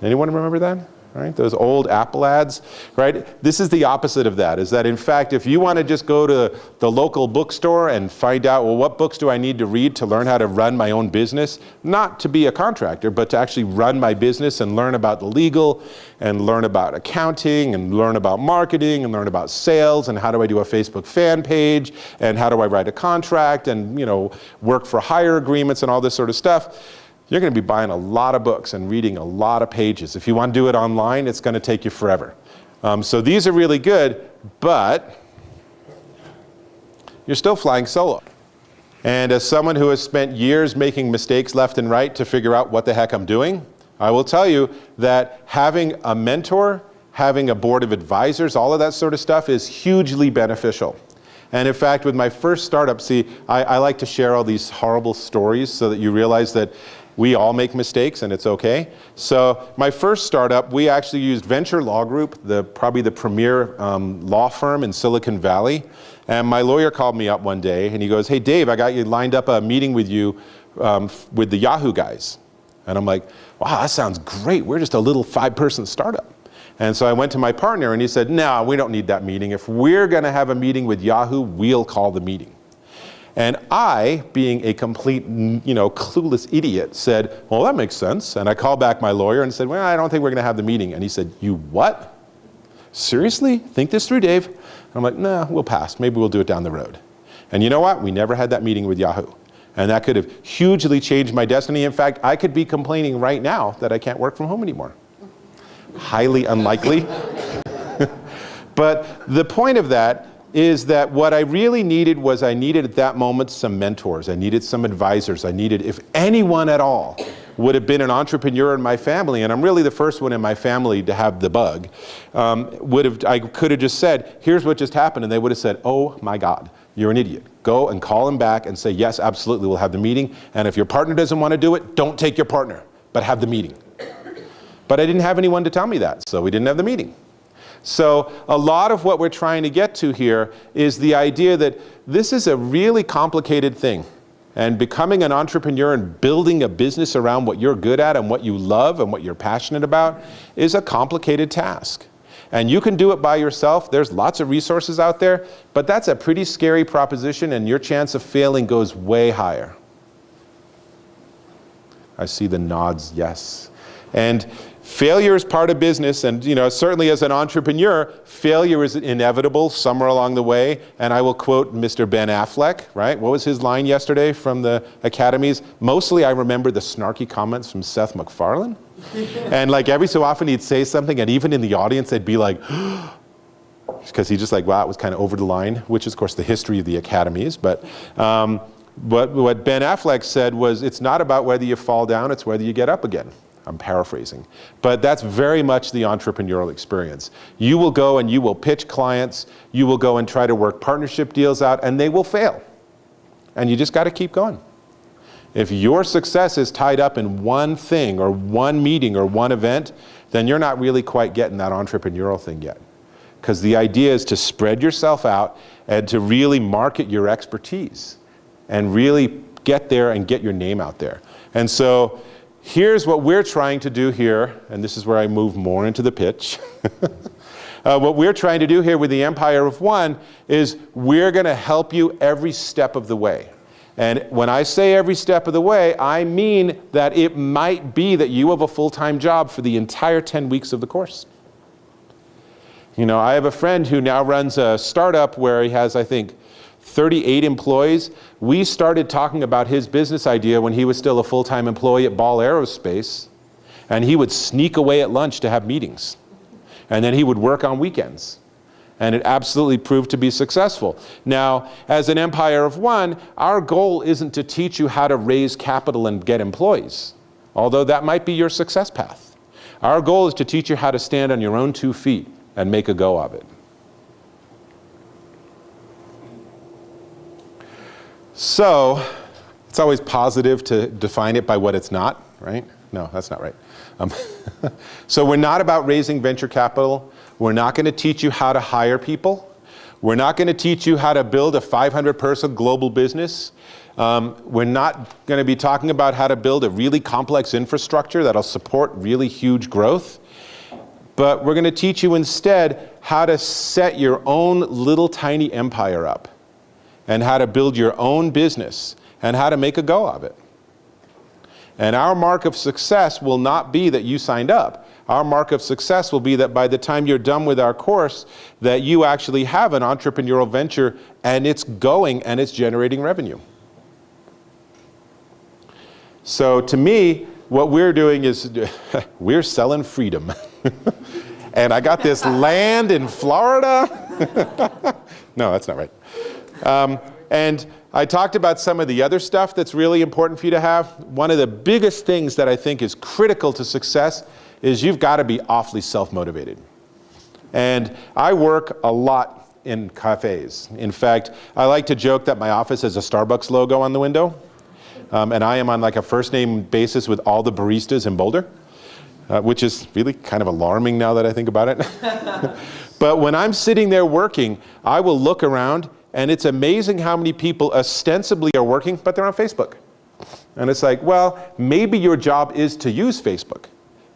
Anyone remember that? Right? Those old Apple ads, right? This is the opposite of that, is that in fact, if you want to just go to the local bookstore and find out, well, what books do I need to read to learn how to run my own business? Not to be a contractor, but to actually run my business and learn about the legal and learn about accounting and learn about marketing and learn about sales and how do I do a Facebook fan page and how do I write a contract and, work for hire agreements and all this sort of stuff. You're going to be buying a lot of books and reading a lot of pages. If you want to do it online, it's going to take you forever. So these are really good, but you're still flying solo. And as someone who has spent years making mistakes left and right to figure out what the heck I'm doing, I will tell you that having a mentor, having a board of advisors, all of that sort of stuff is hugely beneficial. And in fact, with my first startup, I like to share all these horrible stories so that you realize that we all make mistakes and it's okay. So my first startup, we actually used Venture Law Group, probably the premier law firm in Silicon Valley. And my lawyer called me up one day and he goes, hey Dave, I got you lined up a meeting with you with the Yahoo guys. And I'm like, wow, that sounds great. We're just a little 5-person startup. And so I went to my partner and he said, no, we don't need that meeting. If we're going to have a meeting with Yahoo, we'll call the meeting. And I, being a complete, clueless idiot, said, well, that makes sense. And I called back my lawyer and said, well, I don't think we're going to have the meeting. And he said, you what? Seriously? Think this through, Dave. I'm like, nah, we'll pass. Maybe we'll do it down the road. And you know what? We never had that meeting with Yahoo. And that could have hugely changed my destiny. In fact, I could be complaining right now that I can't work from home anymore. Highly unlikely. But the point of that is that what I really needed was I needed at that moment some mentors. I needed some advisors. I needed, if anyone at all would have been an entrepreneur in my family, and I'm really the first one in my family to have the bug, I could have just said, here's what just happened, and they would have said, oh my God, you're an idiot. Go and call him back and say, yes, absolutely, we'll have the meeting, and if your partner doesn't want to do it, don't take your partner, but have the meeting. But I didn't have anyone to tell me that, so we didn't have the meeting. So a lot of what we're trying to get to here is the idea that this is a really complicated thing. And becoming an entrepreneur and building a business around what you're good at and what you love and what you're passionate about is a complicated task. And you can do it by yourself. There's lots of resources out there, but that's a pretty scary proposition and your chance of failing goes way higher. I see the nods, yes. And failure is part of business, and certainly as an entrepreneur, failure is inevitable somewhere along the way. And I will quote Mr. Ben Affleck, right? What was his line yesterday from the academies? Mostly I remember the snarky comments from Seth MacFarlane. And like every so often he'd say something, and even in the audience they'd be like, because he's just like, wow, it was kind of over the line, which is of course the history of the academies. But what Ben Affleck said was, it's not about whether you fall down, it's whether you get up again. I'm paraphrasing. But that's very much the entrepreneurial experience. You will go and you will pitch clients, you will go and try to work partnership deals out, and they will fail. And you just got to keep going. If your success is tied up in one thing or one meeting or one event, then you're not really quite getting that entrepreneurial thing yet. Because the idea is to spread yourself out and to really market your expertise and really get there and get your name out there. And so here's what we're trying to do here, and this is where I move more into the pitch. What we're trying to do here with the Empire of One is we're going to help you every step of the way. And when I say every step of the way, I mean that it might be that you have a full-time job for the entire 10 weeks of the course. You know, I have a friend who now runs a startup where he has, I think, 38 employees. We started talking about his business idea when he was still a full-time employee at Ball Aerospace, and he would sneak away at lunch to have meetings. And then he would work on weekends. And it absolutely proved to be successful. Now, as an Empire of One, our goal isn't to teach you how to raise capital and get employees, although that might be your success path. Our goal is to teach you how to stand on your own 2 feet and make a go of it. So, it's always positive to define it by what it's not, right? No, that's not right. So we're not about raising venture capital. We're not going to teach you how to hire people. We're not going to teach you how to build a 500-person global business. We're not going to be talking about how to build a really complex infrastructure that'll support really huge growth. But we're going to teach you instead how to set your own little tiny empire up, and how to build your own business, and how to make a go of it. And our mark of success will not be that you signed up. Our mark of success will be that by the time you're done with our course, that you actually have an entrepreneurial venture and it's going and it's generating revenue. So to me, what we're doing is we're selling freedom. And I got this land in Florida. No, that's not right. And I talked about some of the other stuff that's really important for you to have. One of the biggest things that I think is critical to success is you've got to be awfully self-motivated. And I work a lot in cafes. In fact, I like to joke that my office has a Starbucks logo on the window. And I am on like a first name basis with all the baristas in Boulder, which is really kind of alarming now that I think about it. But when I'm sitting there working, I will look around, and it's amazing how many people ostensibly are working, but they're on Facebook. And it's like, well, maybe your job is to use Facebook,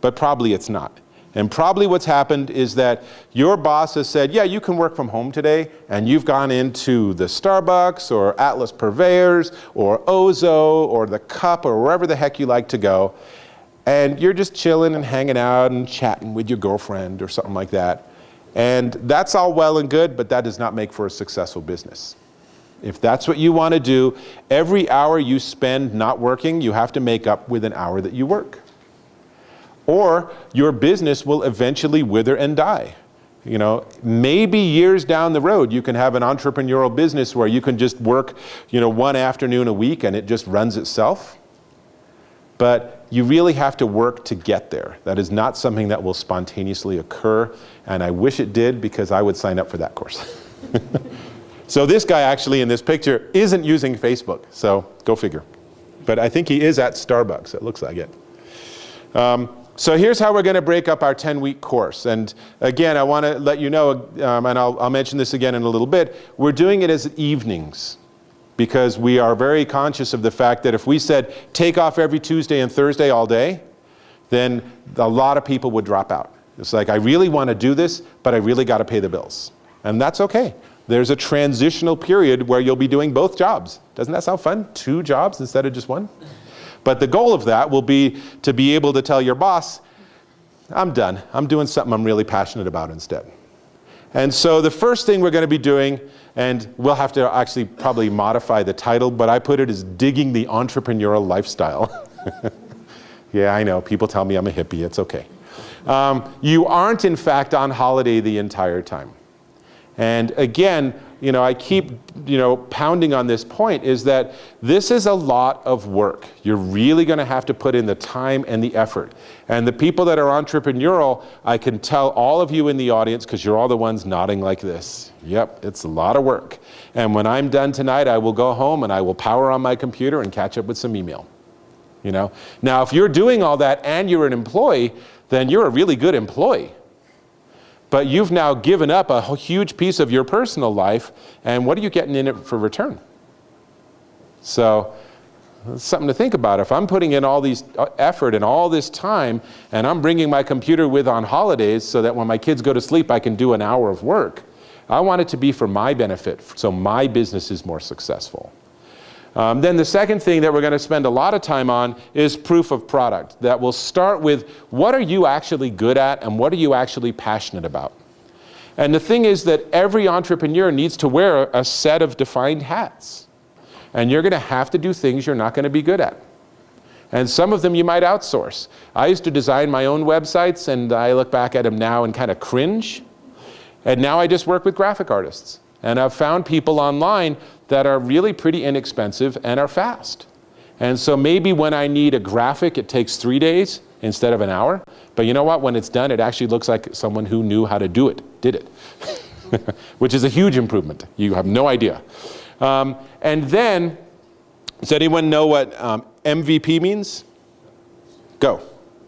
but probably it's not. And probably what's happened is that your boss has said, yeah, you can work from home today, and you've gone into the Starbucks or Atlas Purveyors or Ozo or the Cup or wherever the heck you like to go, and you're just chilling and hanging out and chatting with your girlfriend or something like that. And that's all well and good, but that does not make for a successful business. If that's what you want to do, every hour you spend not working, you have to make up with an hour that you work. Or your business will eventually wither and die. You know, maybe years down the road, you can have an entrepreneurial business where you can just work, one afternoon a week and it just runs itself. But you really have to work to get there. That is not something that will spontaneously occur, and I wish it did because I would sign up for that course. So this guy actually in this picture isn't using Facebook, so go figure. But I think he is at Starbucks, it looks like it. So here's how we're going to break up our 10-week course. And again, I want to let you know, and I'll mention this again in a little bit, we're doing it as evenings, because we are very conscious of the fact that if we said take off every Tuesday and Thursday all day, then a lot of people would drop out. It's like, I really want to do this, but I really got to pay the bills. And that's okay. There's a transitional period where you'll be doing both jobs. Doesn't that sound fun? 2 jobs instead of just 1? But the goal of that will be to be able to tell your boss, I'm done. I'm doing something I'm really passionate about instead. And so the first thing we're going to be doing, and we'll have to actually probably modify the title, but I put it as Digging the Entrepreneurial Lifestyle. Yeah, I know. People tell me I'm a hippie. It's okay. You aren't, in fact, on holiday the entire time. And again, I keep, pounding on this point, is that this is a lot of work. You're really going to have to put in the time and the effort. And the people that are entrepreneurial, I can tell all of you in the audience, because you're all the ones nodding like this. Yep, it's a lot of work. And when I'm done tonight, I will go home and I will power on my computer and catch up with some email. Now, if you're doing all that and you're an employee, then you're a really good employee. But you've now given up a huge piece of your personal life, and what are you getting in it for return? So it's something to think about. If I'm putting in all these effort and all this time, and I'm bringing my computer with on holidays so that when my kids go to sleep, I can do an hour of work, I want it to be for my benefit, so my business is more successful. Then the second thing that we're going to spend a lot of time on is proof of product. That will start with, what are you actually good at and what are you actually passionate about? And the thing is that every entrepreneur needs to wear a set of defined hats. And you're going to have to do things you're not going to be good at. And some of them you might outsource. I used to design my own websites, and I look back at them now and kind of cringe. And now I just work with graphic artists. And I've found people online that are really pretty inexpensive and are fast. And so maybe when I need a graphic, it takes 3 days instead of an hour. But you know what? When it's done, it actually looks like someone who knew how to do it, did it. Which is a huge improvement. You have no idea. And then, does anyone know what MVP means? Go.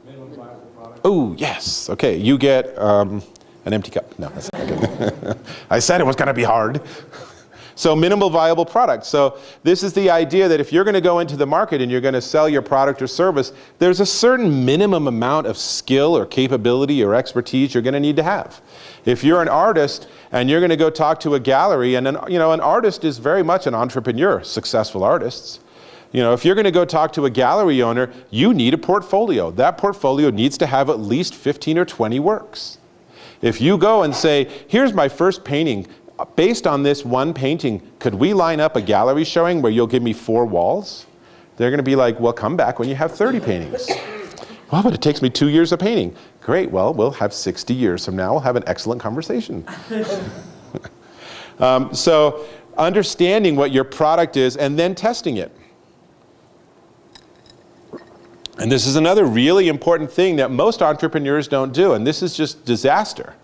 Minimum viable product. Oh, yes. Okay, you get an empty cup. No, that's not good. I said it was going to be hard. So minimal viable product. So this is the idea that if you're going to go into the market and you're going to sell your product or service, there's a certain minimum amount of skill or capability or expertise you're going to need to have. If you're an artist and you're going to go talk to a gallery, and an artist is very much an entrepreneur, successful artists. If you're going to go talk to a gallery owner, you need a portfolio. That portfolio needs to have at least 15 or 20 works. If you go and say, here's my first painting, based on this one painting, could we line up a gallery showing where you'll give me 4 walls? They're going to be like, well, come back when you have 30 paintings. Well, but it takes me 2 years of painting. Great, well, we'll have 60 years from now. We'll have an excellent conversation. So understanding what your product is and then testing it. And this is another really important thing that most entrepreneurs don't do, and this is just disaster.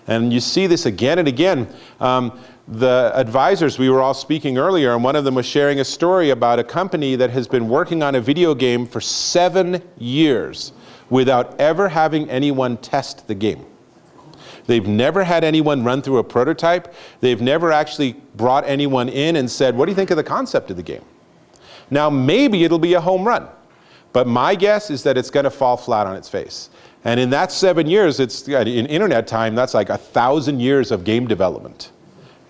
And you see this again and again. The advisors, we were all speaking earlier, and one of them was sharing a story about a company that has been working on a video game for 7 years without ever having anyone test the game. They've never had anyone run through a prototype. They've never actually brought anyone in and said, what do you think of the concept of the game? Now, maybe it'll be a home run. But my guess is that it's going to fall flat on its face. And in that 7 years, in internet time, that's like 1,000 years of game development.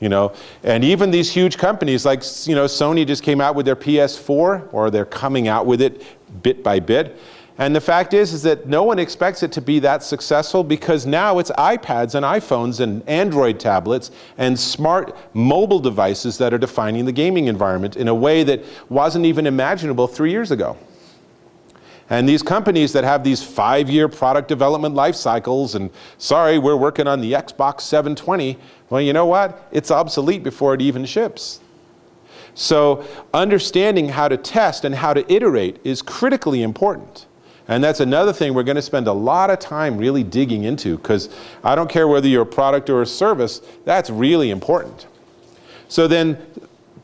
And even these huge companies like, Sony just came out with their PS4, or they're coming out with it bit by bit. And the fact is that no one expects it to be that successful, because now it's iPads and iPhones and Android tablets and smart mobile devices that are defining the gaming environment in a way that wasn't even imaginable 3 years ago. And these companies that have these 5-year product development life cycles, and sorry, we're working on the Xbox 720, well, you know what? It's obsolete before it even ships. So understanding how to test and how to iterate is critically important. And that's another thing we're going to spend a lot of time really digging into, because I don't care whether you're a product or a service, that's really important. So then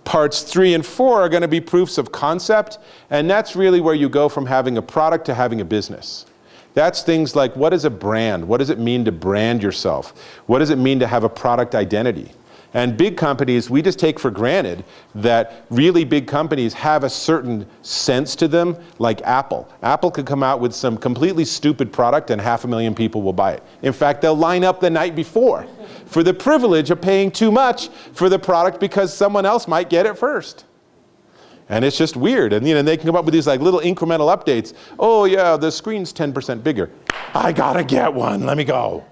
parts 3 and 4 are going to be proofs of concept, and that's really where you go from having a product to having a business. That's things like, what is a brand? What does it mean to brand yourself? What does it mean to have a product identity? And big companies, we just take for granted that really big companies have a certain sense to them, like Apple. Apple could come out with some completely stupid product and 500,000 people will buy it. In fact, they'll line up the night before for the privilege of paying too much for the product because someone else might get it first. And it's just weird. And they can come up with these like little incremental updates. Oh yeah, the screen's 10% bigger. I gotta get one, let me go.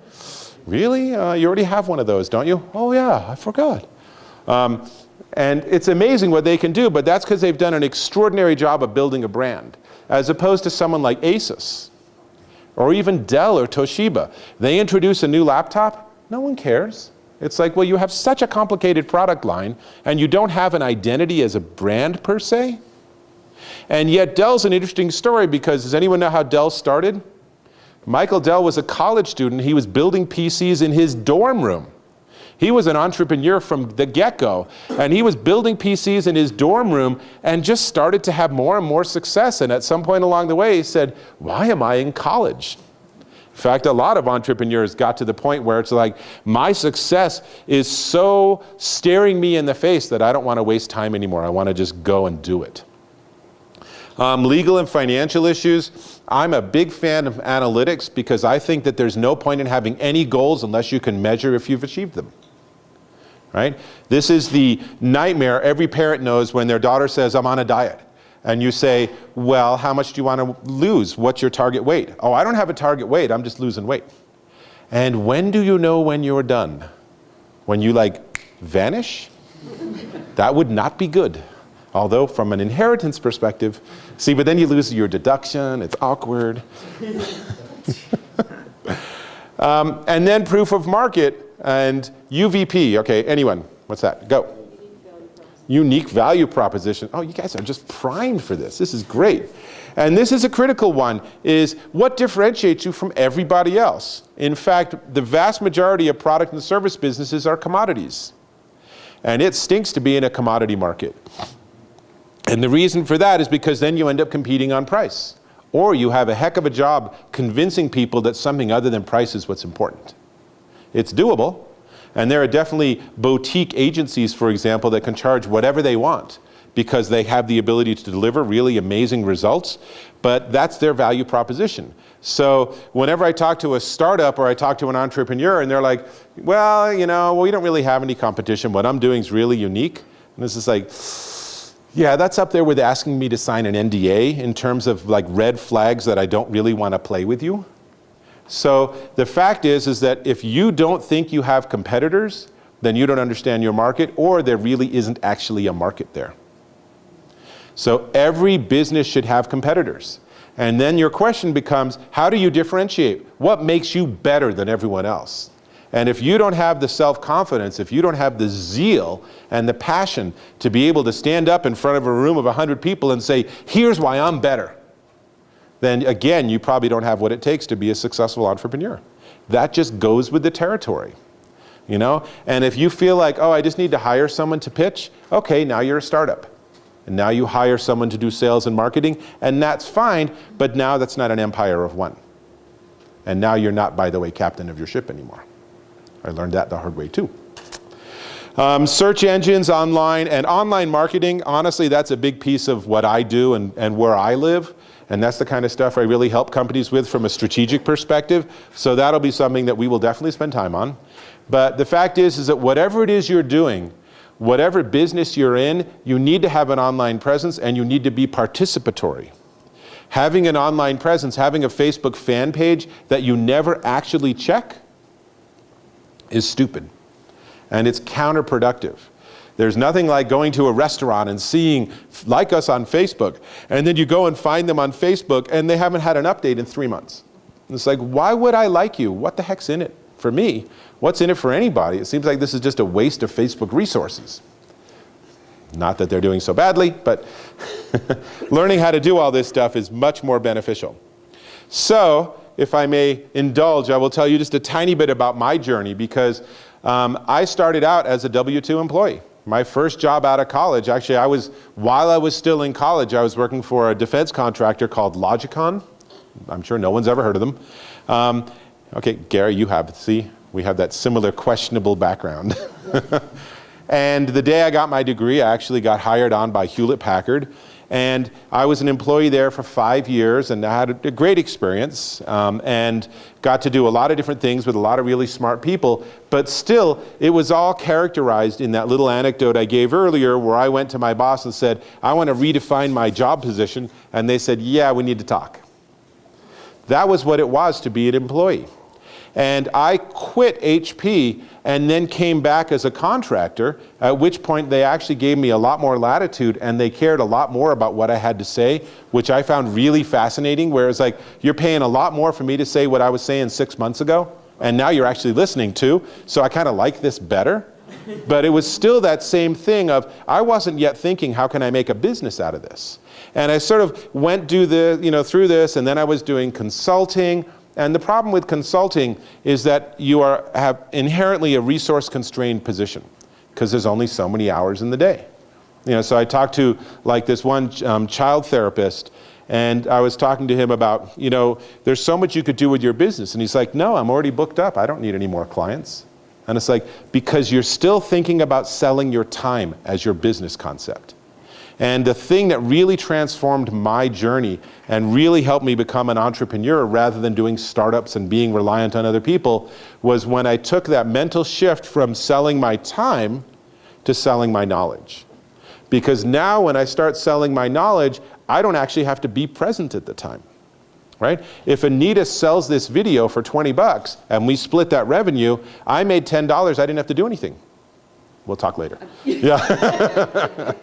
Really? You already have one of those, don't you? Oh yeah, I forgot. And it's amazing what they can do, but that's because they've done an extraordinary job of building a brand, as opposed to someone like Asus, or even Dell or Toshiba. They introduce a new laptop, no one cares. It's like, well, you have such a complicated product line and you don't have an identity as a brand per se. And yet Dell's an interesting story because does anyone know how Dell started? Michael Dell was a college student. He was building PCs in his dorm room. He was an entrepreneur from the get-go, and he was building PCs in his dorm room and just started to have more and more success. And at some point along the way, he said, why am I in college? In fact, a lot of entrepreneurs got to the point where it's like, my success is so staring me in the face that I don't want to waste time anymore. I want to just go and do it. Legal and financial issues. I'm a big fan of analytics because I think that there's no point in having any goals unless you can measure if you've achieved them. Right? This is the nightmare every parent knows when their daughter says, I'm on a diet. And you say, well, how much do you want to lose? What's your target weight? Oh, I don't have a target weight. I'm just losing weight. And when do you know when you're done? When you vanish? That would not be good. Although from an inheritance perspective, see, but then you lose your deduction, it's awkward. And then proof of market and UVP. Okay, anyone? What's that? Go. Unique value proposition. Oh, you guys are just primed for this. This is great. And this is a critical one, is what differentiates you from everybody else? In fact, the vast majority of product and service businesses are commodities. And it stinks to be in a commodity market. And the reason for that is because then you end up competing on price. Or you have a heck of a job convincing people that something other than price is what's important. It's doable. And there are definitely boutique agencies, for example, that can charge whatever they want because they have the ability to deliver really amazing results. But that's their value proposition. So whenever I talk to a startup or I talk to an entrepreneur and they're like, well, we don't really have any competition. What I'm doing is really unique. And this is like, yeah, that's up there with asking me to sign an NDA in terms of red flags that I don't really want to play with you. So the fact is that if you don't think you have competitors, then you don't understand your market, or there really isn't actually a market there. So every business should have competitors. And then your question becomes, how do you differentiate? What makes you better than everyone else? And if you don't have the self-confidence, if you don't have the zeal and the passion to be able to stand up in front of a room of 100 people and say, here's why I'm better, then again, you probably don't have what it takes to be a successful entrepreneur. That just goes with the territory, And if you feel like, oh, I just need to hire someone to pitch, okay, now you're a startup. And now you hire someone to do sales and marketing, and that's fine, but now that's not an empire of one. And now you're not, by the way, captain of your ship anymore. I learned that the hard way too. Search engines, online, and online marketing, honestly, that's a big piece of what I do and where I live. And that's the kind of stuff I really help companies with from a strategic perspective. So that'll be something that we will definitely spend time on. But the fact is that whatever it is you're doing, whatever business you're in, you need to have an online presence and you need to be participatory. Having an online presence, having a Facebook fan page that you never actually check is stupid. And it's counterproductive. There's nothing like going to a restaurant and seeing, like us on Facebook, and then you go and find them on Facebook and they haven't had an update in 3 months. And it's like, why would I like you? What the heck's in it for me? What's in it for anybody? It seems like this is just a waste of Facebook resources. Not that they're doing so badly, but learning how to do all this stuff is much more beneficial. So, if I may indulge, I will tell you just a tiny bit about my journey because I started out as a W-2 employee. My first job out of college, actually, while I was still in college, I was working for a defense contractor called Logicon. I'm sure no one's ever heard of them. Okay, Gary, you have. See, we have that similar questionable background. And the day I got my degree, I actually got hired on by Hewlett-Packard. And I was an employee there for 5 years, and I had a great experience, and got to do a lot of different things with a lot of really smart people. But still, it was all characterized in that little anecdote I gave earlier where I went to my boss and said, I want to redefine my job position. And they said, yeah, we need to talk. That was what it was to be an employee. And I quit HP and then came back as a contractor, at which point they actually gave me a lot more latitude and they cared a lot more about what I had to say, which I found really fascinating, where it's like, you're paying a lot more for me to say what I was saying 6 months ago and now you're actually listening too, so I kind of like this better. But it was still that same thing of, I wasn't yet thinking, how can I make a business out of this? And I sort of went through this, and then I was doing consulting. And the problem with consulting is that you have inherently a resource-constrained position, because there's only so many hours in the day. So I talked to like this one child therapist, and I was talking to him about, there's so much you could do with your business. And he's like, no, I'm already booked up. I don't need any more clients. And it's like, because you're still thinking about selling your time as your business concept. And the thing that really transformed my journey and really helped me become an entrepreneur rather than doing startups and being reliant on other people was when I took that mental shift from selling my time to selling my knowledge. Because now when I start selling my knowledge, I don't actually have to be present at the time. Right? If Anita sells this video for $20 and we split that revenue, I made $10, I didn't have to do anything. We'll talk later. Yeah.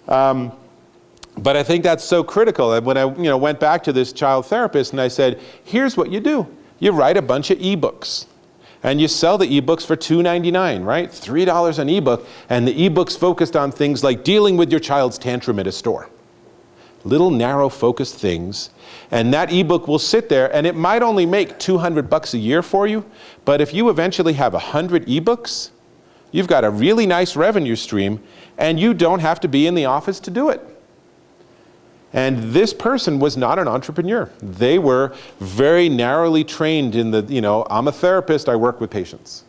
But I think that's so critical. And when I went back to this child therapist and I said, here's what you do. You write a bunch of ebooks. And you sell the ebooks for $2.99, right? $3 an ebook. And the ebook's focused on things like dealing with your child's tantrum at a store. Little narrow focused things, and that ebook will sit there, and it might only make $200 a year for you, but if you eventually have 100 ebooks, you've got a really nice revenue stream, and you don't have to be in the office to do it. And this person was not an entrepreneur. They were very narrowly trained in I'm a therapist, I work with patients.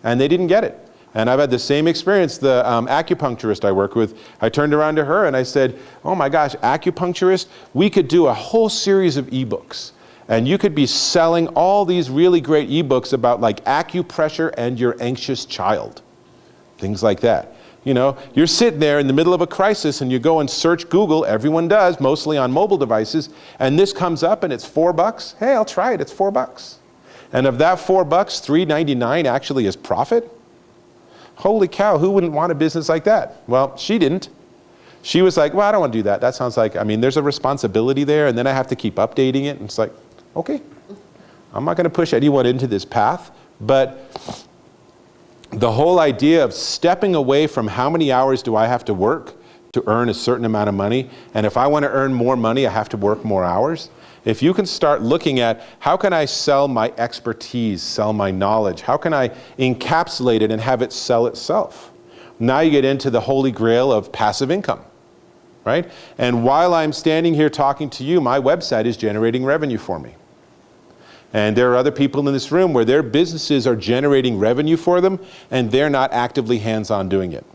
And they didn't get it. And I've had the same experience. The acupuncturist I work with, I turned around to her and I said, oh my gosh, acupuncturist, we could do a whole series of ebooks. And you could be selling all these really great ebooks about like acupressure and your anxious child. Things like that. You're sitting there in the middle of a crisis and you go and search Google, everyone does, mostly on mobile devices, and this comes up and it's $4. Hey, I'll try it, it's $4. And of that $4, $3.99 actually is profit. Holy cow, who wouldn't want a business like that? Well, she didn't. She was like, well, I don't want to do that. That sounds like, there's a responsibility there, and then I have to keep updating it. And it's like, okay, I'm not going to push anyone into this path. But the whole idea of stepping away from how many hours do I have to work to earn a certain amount of money, and if I want to earn more money, I have to work more hours. If you can start looking at how can I sell my expertise, sell my knowledge, how can I encapsulate it and have it sell itself? Now you get into the holy grail of passive income, right? And while I'm standing here talking to you, my website is generating revenue for me. And there are other people in this room where their businesses are generating revenue for them and they're not actively hands-on doing it.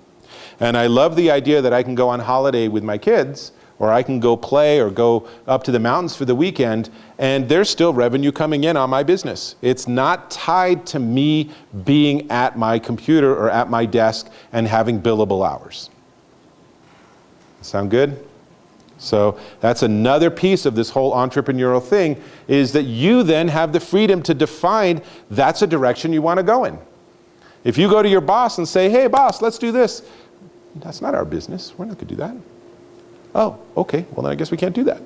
And I love the idea that I can go on holiday with my kids, or I can go play or go up to the mountains for the weekend, and there's still revenue coming in on my business. It's not tied to me being at my computer or at my desk and having billable hours. Sound good? So that's another piece of this whole entrepreneurial thing, is that you then have the freedom to define that's a direction you want to go in. If you go to your boss and say, hey boss, let's do this. That's not our business. We're not going to do that. Oh, okay, well then I guess we can't do that.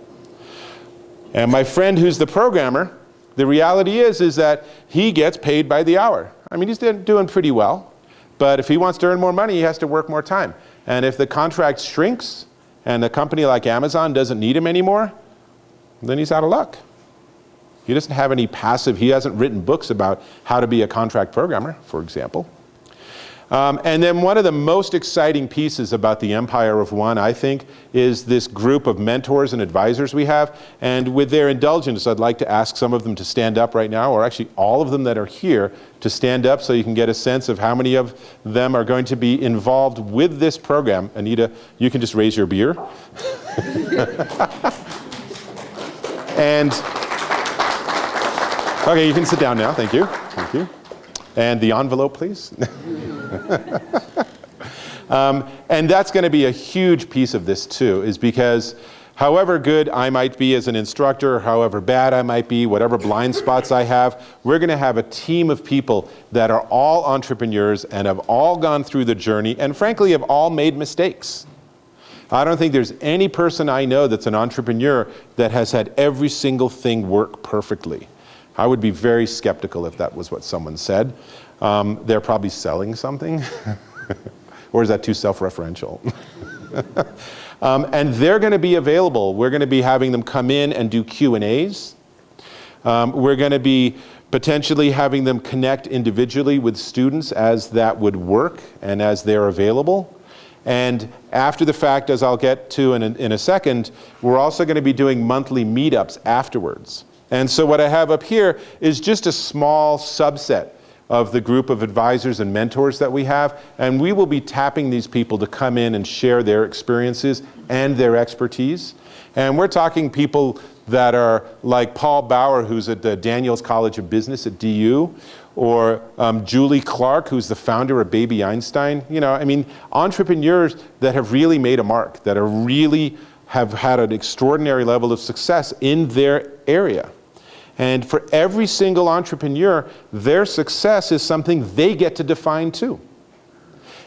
And my friend who's the programmer, the reality is that he gets paid by the hour. He's doing pretty well, but if he wants to earn more money, he has to work more time. And if the contract shrinks and a company like Amazon doesn't need him anymore, then he's out of luck. He doesn't have any passive, he hasn't written books about how to be a contract programmer, for example. And then one of the most exciting pieces about the Empire of One, I think, is this group of mentors and advisors we have. And with their indulgence, I'd like to ask some of them to stand up right now, or actually all of them that are here to stand up so you can get a sense of how many of them are going to be involved with this program. Anita, you can just raise your beer. And, okay, you can sit down now. Thank you. Thank you. And the envelope, please. And that's going to be a huge piece of this too, is because however good I might be as an instructor, however bad I might be, whatever blind spots I have, we're going to have a team of people that are all entrepreneurs and have all gone through the journey and frankly have all made mistakes. I don't think there's any person I know that's an entrepreneur that has had every single thing work perfectly. I would be very skeptical if that was what someone said. They're probably selling something. Or is that too self-referential? And they're going to be available. We're going to be having them come in and do Q&As. We're going to be potentially having them connect individually with students as that would work and as they're available. And after the fact, as I'll get to in a second, we're also going to be doing monthly meetups afterwards. And so what I have up here is just a small subset of the group of advisors and mentors that we have, and we will be tapping these people to come in and share their experiences and their expertise. And we're talking people that are like Paul Bauer, who's at the Daniels College of Business at DU, or Julie Clark, who's the founder of Baby Einstein. You know, I mean, entrepreneurs that have really made a mark, that are really have had an extraordinary level of success in their area. And for every single entrepreneur, their success is something they get to define too.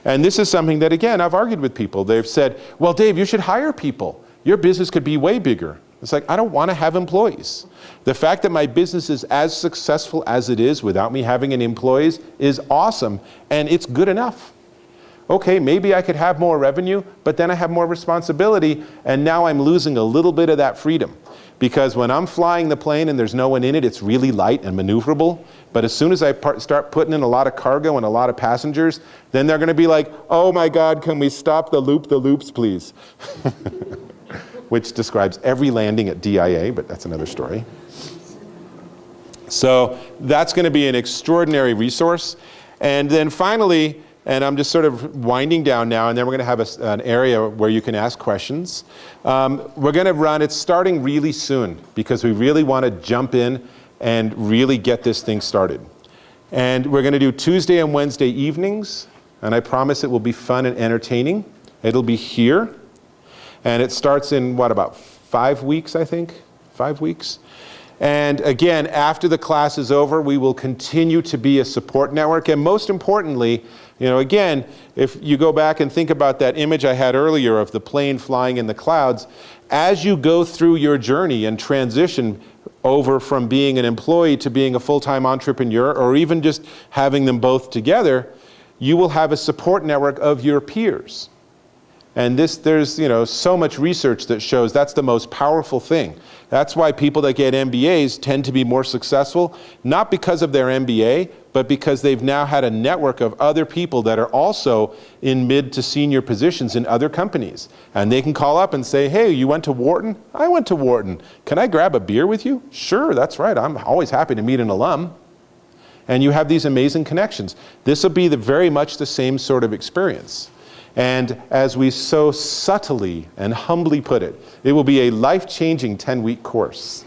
And this is something that, again, I've argued with people. They've said, well, Dave, you should hire people. Your business could be way bigger. It's like, I don't want to have employees. The fact that my business is as successful as it is without me having any employees is awesome, and it's good enough. Okay, maybe I could have more revenue, but then I have more responsibility, and now I'm losing a little bit of that freedom. Because when I'm flying the plane and there's no one in it, it's really light and maneuverable. But as soon as I start putting in a lot of cargo and a lot of passengers, then they're going to be like, oh my God, can we stop the loops, please? Which describes every landing at DIA, but that's another story. So that's going to be an extraordinary resource. And then finally, and I'm just sort of winding down now, and then we're going to have an area where you can ask questions. We're going to run, it's starting really soon, because we really want to jump in and really get this thing started. And we're going to do Tuesday and Wednesday evenings, and I promise it will be fun and entertaining. It'll be here, and it starts in, what, about 5 weeks, I think? 5 weeks? And again, after the class is over, we will continue to be a support network, and most importantly, you know, again, if you go back and think about that image I had earlier of the plane flying in the clouds, as you go through your journey and transition over from being an employee to being a full-time entrepreneur, or even just having them both together, you will have a support network of your peers. And there's, you know, so much research that shows that's the most powerful thing. That's why people that get MBAs tend to be more successful, not because of their MBA, but because they've now had a network of other people that are also in mid to senior positions in other companies. And they can call up and say, hey, you went to Wharton? I went to Wharton. Can I grab a beer with you? Sure, that's right. I'm always happy to meet an alum. And you have these amazing connections. This will be very much the same sort of experience. And as we so subtly and humbly put it, it will be a life-changing 10-week course.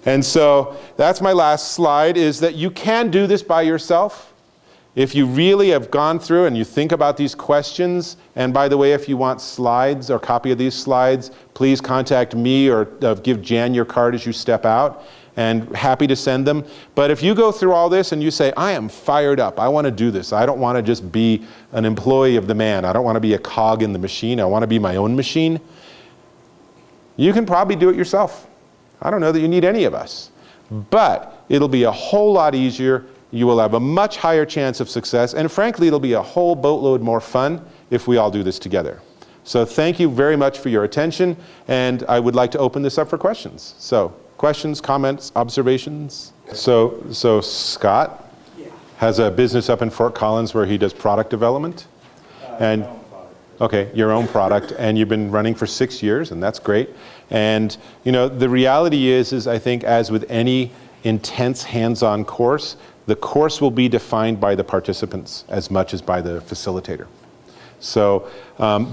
And so that's my last slide, is that you can do this by yourself. If you really have gone through and you think about these questions, and by the way, if you want slides or a copy of these slides, please contact me or give Jan your card as you step out. And happy to send them. But if you go through all this and you say, I am fired up, I want to do this. I don't want to just be an employee of the man. I don't want to be a cog in the machine. I want to be my own machine. You can probably do it yourself. I don't know that you need any of us. But it'll be a whole lot easier. You will have a much higher chance of success. And frankly, it'll be a whole boatload more fun if we all do this together. So thank you very much for your attention. And I would like to open this up for questions. So. Questions, comments, observations? So Scott has a business up in Fort Collins where he does product development. And okay, your own product, and you've been running for 6 years, and that's great. And you know, the reality is I think as with any intense hands-on course, the course will be defined by the participants as much as by the facilitator. So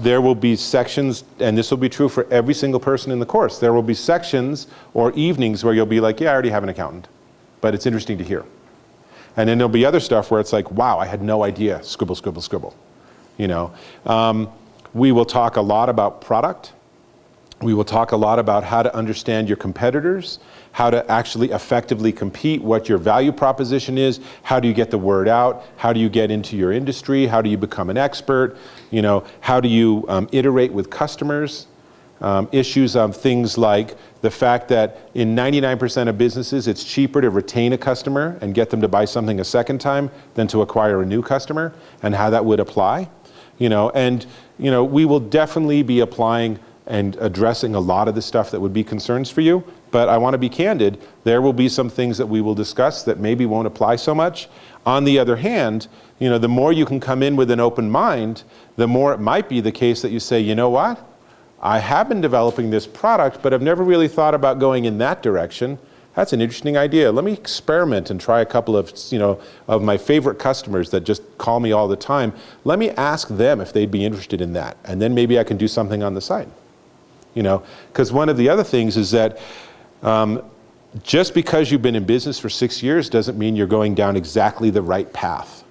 there will be sections, and this will be true for every single person in the course, there will be sections or evenings where you'll be like, yeah, I already have an accountant, but it's interesting to hear. And then there'll be other stuff where it's like, wow, I had no idea, scribble, scribble, scribble. You know, we will talk a lot about product. We will talk a lot about how to understand your competitors, how to actually effectively compete, what your value proposition is, how do you get the word out, how do you get into your industry, how do you become an expert, you know, how do you iterate with customers. issues of things like the fact that in 99% of businesses, it's cheaper to retain a customer and get them to buy something a second time than to acquire a new customer, and how that would apply. We will definitely be applying and addressing a lot of the stuff that would be concerns for you, but I want to be candid. There will be some things that we will discuss that maybe won't apply so much. On the other hand, the more you can come in with an open mind, the more it might be the case that you say, you know what? I have been developing this product, but I've never really thought about going in that direction. That's an interesting idea. Let me experiment and try a couple of, of my favorite customers that just call me all the time. Let me ask them if they'd be interested in that, and then maybe I can do something on the side. Because one of the other things is that just because you've been in business for 6 years doesn't mean you're going down exactly the right path.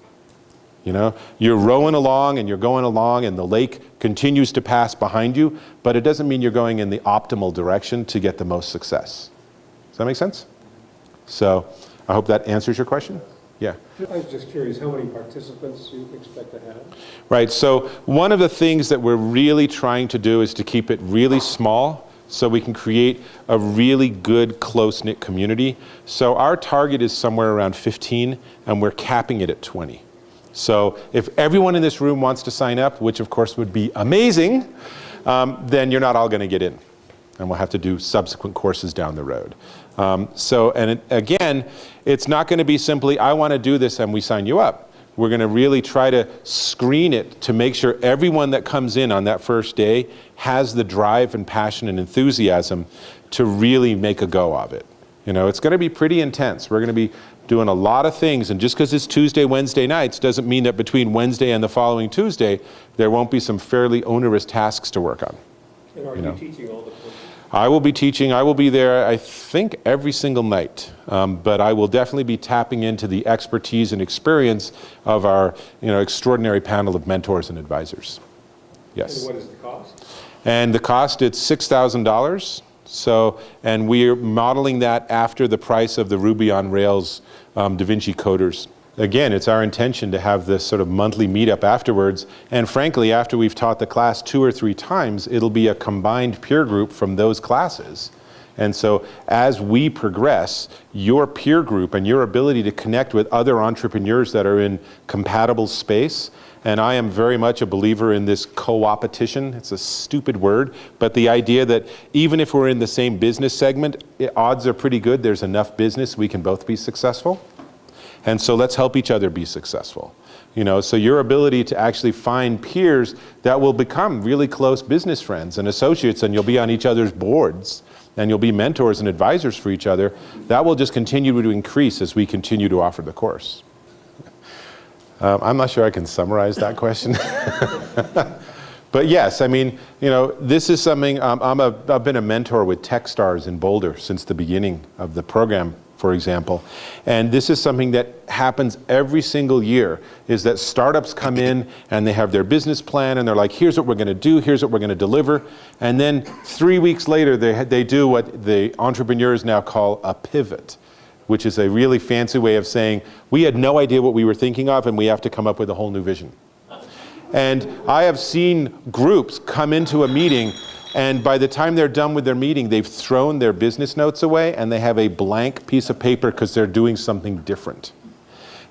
You're rowing along and you're going along and the lake continues to pass behind you, but it doesn't mean you're going in the optimal direction to get the most success. Does that make sense? So I hope that answers your question. Yeah. I was just curious how many participants you expect to have? Right, so one of the things that we're really trying to do is to keep it really small so we can create a really good, close-knit community. So our target is somewhere around 15, and we're capping it at 20. So if everyone in this room wants to sign up, which of course would be amazing, then you're not all going to get in. And we'll have to do subsequent courses down the road. Again, it's not going to be simply, I want to do this and we sign you up. We're going to really try to screen it to make sure everyone that comes in on that first day has the drive and passion and enthusiasm to really make a go of it. It's going to be pretty intense. We're going to be doing a lot of things, and just because it's Tuesday, Wednesday nights doesn't mean that between Wednesday and the following Tuesday, there won't be some fairly onerous tasks to work on. And are you teaching all the courses? I will be teaching. I will be there, I think, every single night. But I will definitely be tapping into the expertise and experience of our extraordinary panel of mentors and advisors. Yes. And what is the cost? And the cost, it's $6,000. So, and we're modeling that after the price of the Ruby on Rails DaVinci coders. Again, it's our intention to have this sort of monthly meetup afterwards, and frankly, after we've taught the class 2 or 3 times, it'll be a combined peer group from those classes. And so as we progress, your peer group and your ability to connect with other entrepreneurs that are in compatible space, and I am very much a believer in this co-opetition. It's a stupid word, but the idea that even if we're in the same business segment, odds are pretty good there's enough business we can both be successful. And so let's help each other be successful. So your ability to actually find peers that will become really close business friends and associates, and you'll be on each other's boards, and you'll be mentors and advisors for each other, that will just continue to increase as we continue to offer the course. I'm not sure I can summarize that question. But yes, this is something, I've been a mentor with Techstars in Boulder since the beginning of the program, for example. And this is something that happens every single year, is that startups come in and they have their business plan and they're like, here's what we're going to do, here's what we're going to deliver. And then 3 weeks later, they do what the entrepreneurs now call a pivot, which is a really fancy way of saying, we had no idea what we were thinking of and we have to come up with a whole new vision. And I have seen groups come into a meeting, and by the time they're done with their meeting, they've thrown their business notes away and they have a blank piece of paper because they're doing something different.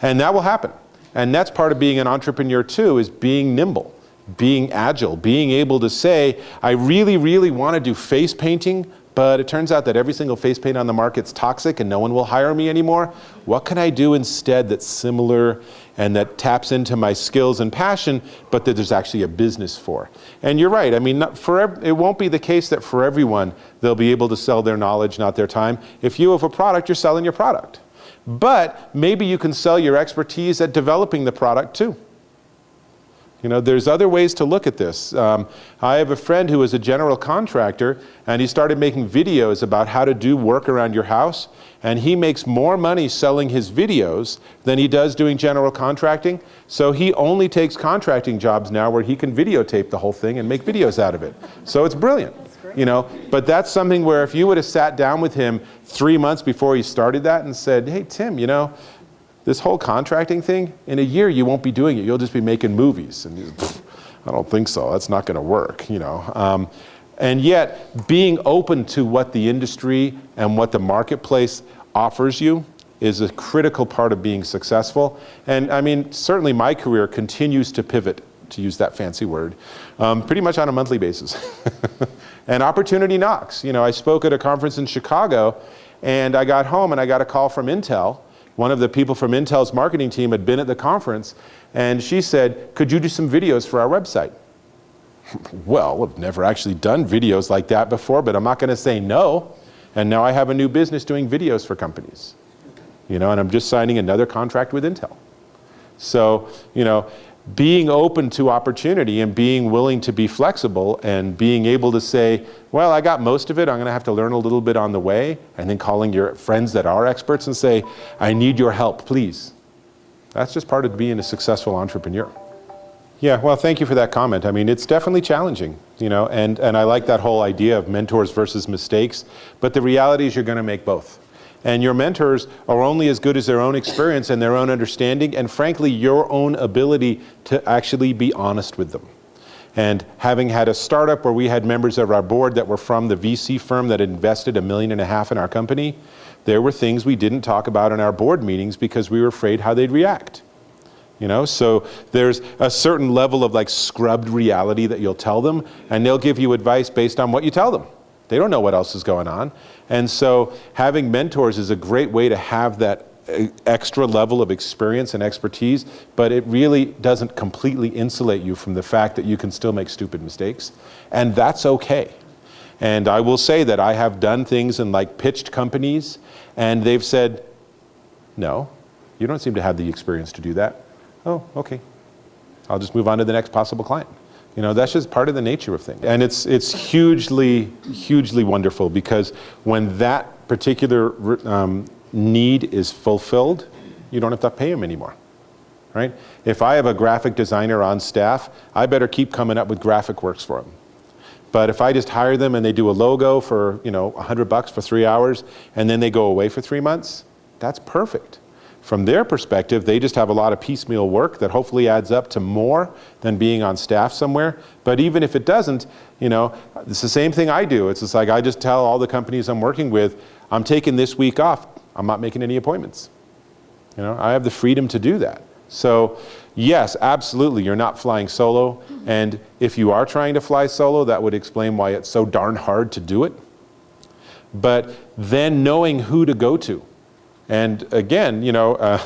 And that will happen. And that's part of being an entrepreneur too, is being nimble, being agile, being able to say, I really, really want to do face painting, but it turns out that every single face paint on the market's toxic and no one will hire me anymore. What can I do instead that's similar and that taps into my skills and passion, but that there's actually a business for? And you're right. It won't be the case that for everyone they'll be able to sell their knowledge, not their time. If you have a product, you're selling your product. But maybe you can sell your expertise at developing the product too. There's other ways to look at this. I have a friend who is a general contractor, and he started making videos about how to do work around your house, and he makes more money selling his videos than he does doing general contracting. So he only takes contracting jobs now where he can videotape the whole thing and make videos out of it. So it's brilliant. But that's something where if you would have sat down with him 3 months before he started that and said, hey, Tim, this whole contracting thing, in a year you won't be doing it. You'll just be making movies. And he's, I don't think so. That's not going to work. And yet, being open to what the industry and what the marketplace offers you is a critical part of being successful. And I mean, certainly my career continues to pivot, to use that fancy word, pretty much on a monthly basis. And opportunity knocks. You know, I spoke at a conference in Chicago, and I got home and I got a call from Intel. One of the people from Intel's marketing team had been at the conference, and she said, could you do some videos for our website? Well, we've never actually done videos like that before, but I'm not going to say no. And now I have a new business doing videos for companies. You know, and I'm just signing another contract with Intel. So, you know, being open to opportunity and being willing to be flexible and being able to say, well, I got most of it, I'm going to have to learn a little bit on the way, and then calling your friends that are experts and say, I need your help, please. That's just part of being a successful entrepreneur. Yeah, well, thank you for that comment. I mean, it's definitely challenging, you know, and I like that whole idea of mentors versus mistakes, but the reality is you're going to make both. And your mentors are only as good as their own experience and their own understanding, and frankly, your own ability to actually be honest with them. And having had a startup where we had members of our board that were from the VC firm that had invested $1.5 million in our company, there were things we didn't talk about in our board meetings because we were afraid how they'd react. You know, so there's a certain level of like scrubbed reality that you'll tell them, and they'll give you advice based on what you tell them. They don't know what else is going on. And so having mentors is a great way to have that extra level of experience and expertise, but it really doesn't completely insulate you from the fact that you can still make stupid mistakes. And that's okay. And I will say that I have done things and like pitched companies, and they've said, no, you don't seem to have the experience to do that. Oh, okay. I'll just move on to the next possible client. You know, that's just part of the nature of things. And it's hugely, hugely wonderful, because when that particular need is fulfilled, you don't have to pay them anymore, right? If I have a graphic designer on staff, I better keep coming up with graphic works for them. But if I just hire them and they do a logo for, you know, $100 for 3 hours, and then they go away for 3 months, that's perfect. From their perspective, they just have a lot of piecemeal work that hopefully adds up to more than being on staff somewhere. But even if it doesn't, you know, it's the same thing I do. It's just like I just tell all the companies I'm working with, I'm taking this week off. I'm not making any appointments. You know, I have the freedom to do that. So yes, absolutely, you're not flying solo. And if you are trying to fly solo, that would explain why it's so darn hard to do it. But then knowing who to go to. And again, you know,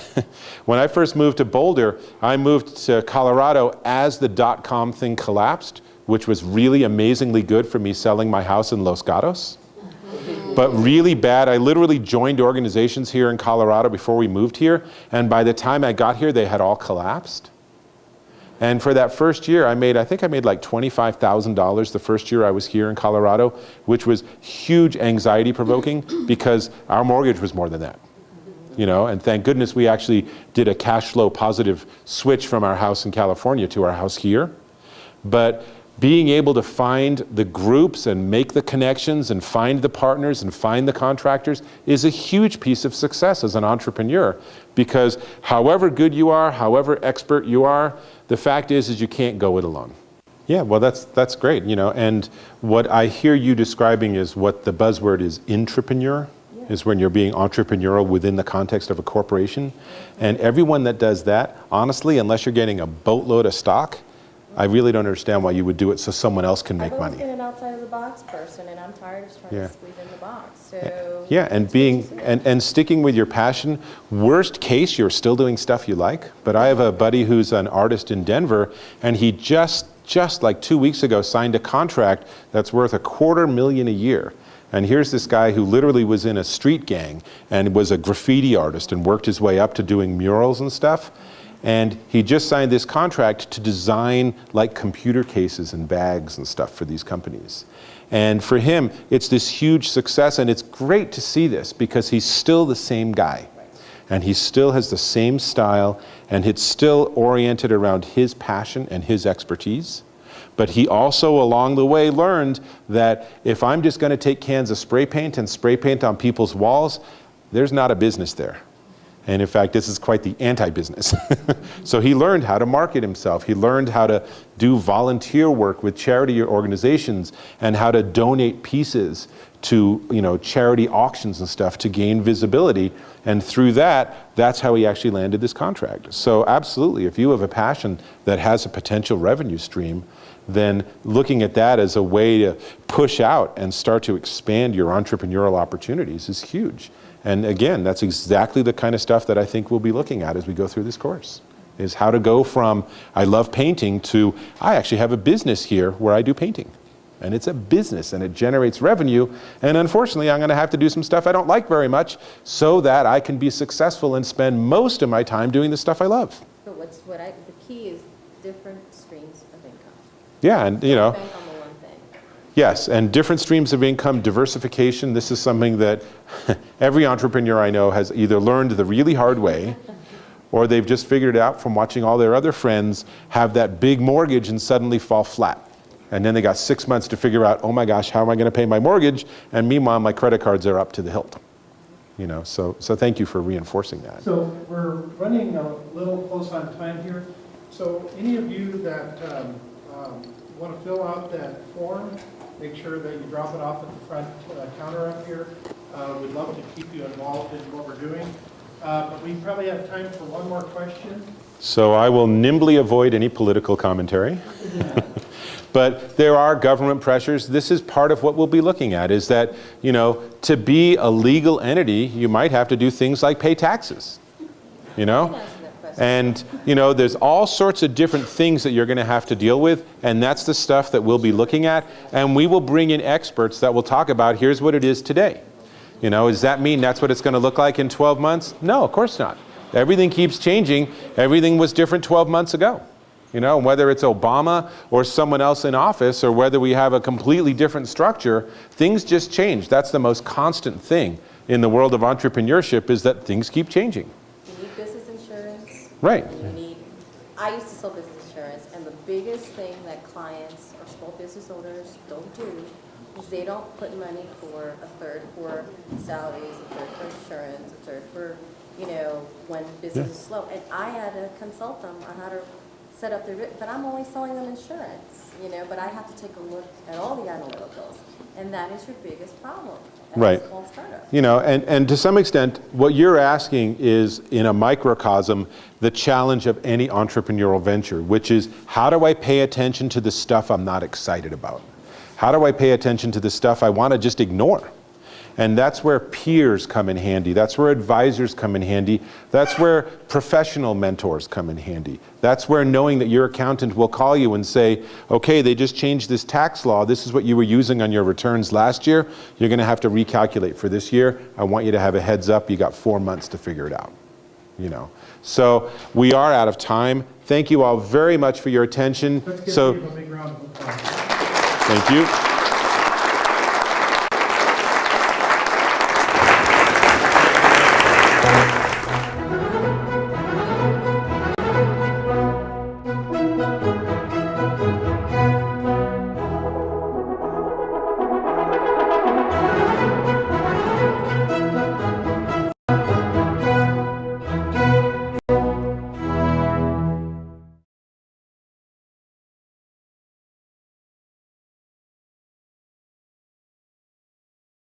when I first moved to Boulder, I moved to Colorado as the .com thing collapsed, which was really amazingly good for me selling my house in Los Gatos. But really bad. I literally joined organizations here in Colorado before we moved here, and by the time I got here, they had all collapsed. And for that first year, I think I made like $25,000 the first year I was here in Colorado, which was huge anxiety provoking because our mortgage was more than that. You know, and thank goodness we actually did a cash flow positive switch from our house in California to our house here. But being able to find the groups and make the connections and find the partners and find the contractors is a huge piece of success as an entrepreneur, because however good you are, however expert you are, the fact is you can't go it alone. Yeah, well, that's great, you know, and what I hear you describing is what the buzzword is intrapreneur. Is when you're being entrepreneurial within the context of a corporation. And everyone that does that, honestly, unless you're getting a boatload of stock, I really don't understand why you would do it so someone else can make money. I've always been an outside of the box person, and I'm tired of trying to squeeze in the box. So yeah, and being and sticking with your passion. Worst case, you're still doing stuff you like. But I have a buddy who's an artist in Denver, and he just like 2 weeks ago signed a contract that's worth $250,000 a year. And here's this guy who literally was in a street gang and was a graffiti artist and worked his way up to doing murals and stuff. And he just signed this contract to design like computer cases and bags and stuff for these companies. And for him, it's this huge success, and it's great to see this because he's still the same guy. And he still has the same style, and it's still oriented around his passion and his expertise. But he also, along the way, learned that if I'm just going to take cans of spray paint and spray paint on people's walls, there's not a business there. And in fact, this is quite the anti-business. So he learned how to market himself. He learned how to do volunteer work with charity organizations and how to donate pieces to, you know, charity auctions and stuff to gain visibility. And through that, that's how he actually landed this contract. So absolutely, if you have a passion that has a potential revenue stream, then looking at that as a way to push out and start to expand your entrepreneurial opportunities is huge. And again, that's exactly the kind of stuff that I think we'll be looking at as we go through this course, is how to go from, I love painting, to, I actually have a business here where I do painting. And it's a business and it generates revenue. And unfortunately, I'm gonna have to do some stuff I don't like very much so that I can be successful and spend most of my time doing the stuff I love. But the key is different streams of income. Yeah, and you know. Bank on the one thing. Yes, and different streams of income, diversification. This is something that every entrepreneur I know has either learned the really hard way or they've just figured it out from watching all their other friends have that big mortgage and suddenly fall flat. And then they got 6 months to figure out, oh my gosh, how am I going to pay my mortgage? And meanwhile, my credit cards are up to the hilt. You know, so thank you for reinforcing that. So we're running a little close on time here. So any of you that want to fill out that form, make sure that you drop it off at the front counter up here. We'd love to keep you involved in what we're doing. But we probably have time for one more question. So I will nimbly avoid any political commentary. But there are government pressures. This is part of what we'll be looking at, is that, you know, to be a legal entity, you might have to do things like pay taxes, you know? And, you know, there's all sorts of different things that you're going to have to deal with, and that's the stuff that we'll be looking at. And we will bring in experts that will talk about, here's what it is today. You know, does that mean that's what it's going to look like in 12 months? No, of course not. Everything keeps changing. Everything was different 12 months ago. You know, whether it's Obama or someone else in office, or whether we have a completely different structure, things just change. That's the most constant thing in the world of entrepreneurship, is that things keep changing. You need business insurance. Right. And I used to sell business insurance, and the biggest thing that clients or small business owners don't do is they don't put money for a third for salaries, a third for insurance, a third for, you know, when business is slow. And I had to consult them on how to set up their, but I'm only selling them insurance, you know, but I have to take a look at all the analyticals, and that is your biggest problem as Right. a small startup. You know, and to some extent, what you're asking is, in a microcosm, the challenge of any entrepreneurial venture, which is, how do I pay attention to the stuff I'm not excited about? How do I pay attention to the stuff I want to just ignore? And that's where peers come in handy. That's where advisors come in handy. That's where professional mentors come in handy. That's where knowing that your accountant will call you and say, okay, they just changed this tax law. This is what you were using on your returns last year. You're going to have to recalculate for this year. I want you to have a heads up. You got 4 months to figure it out. You know, so we are out of time. Thank you all very much for your attention. Let's give Steve a big round of applause. Thank you.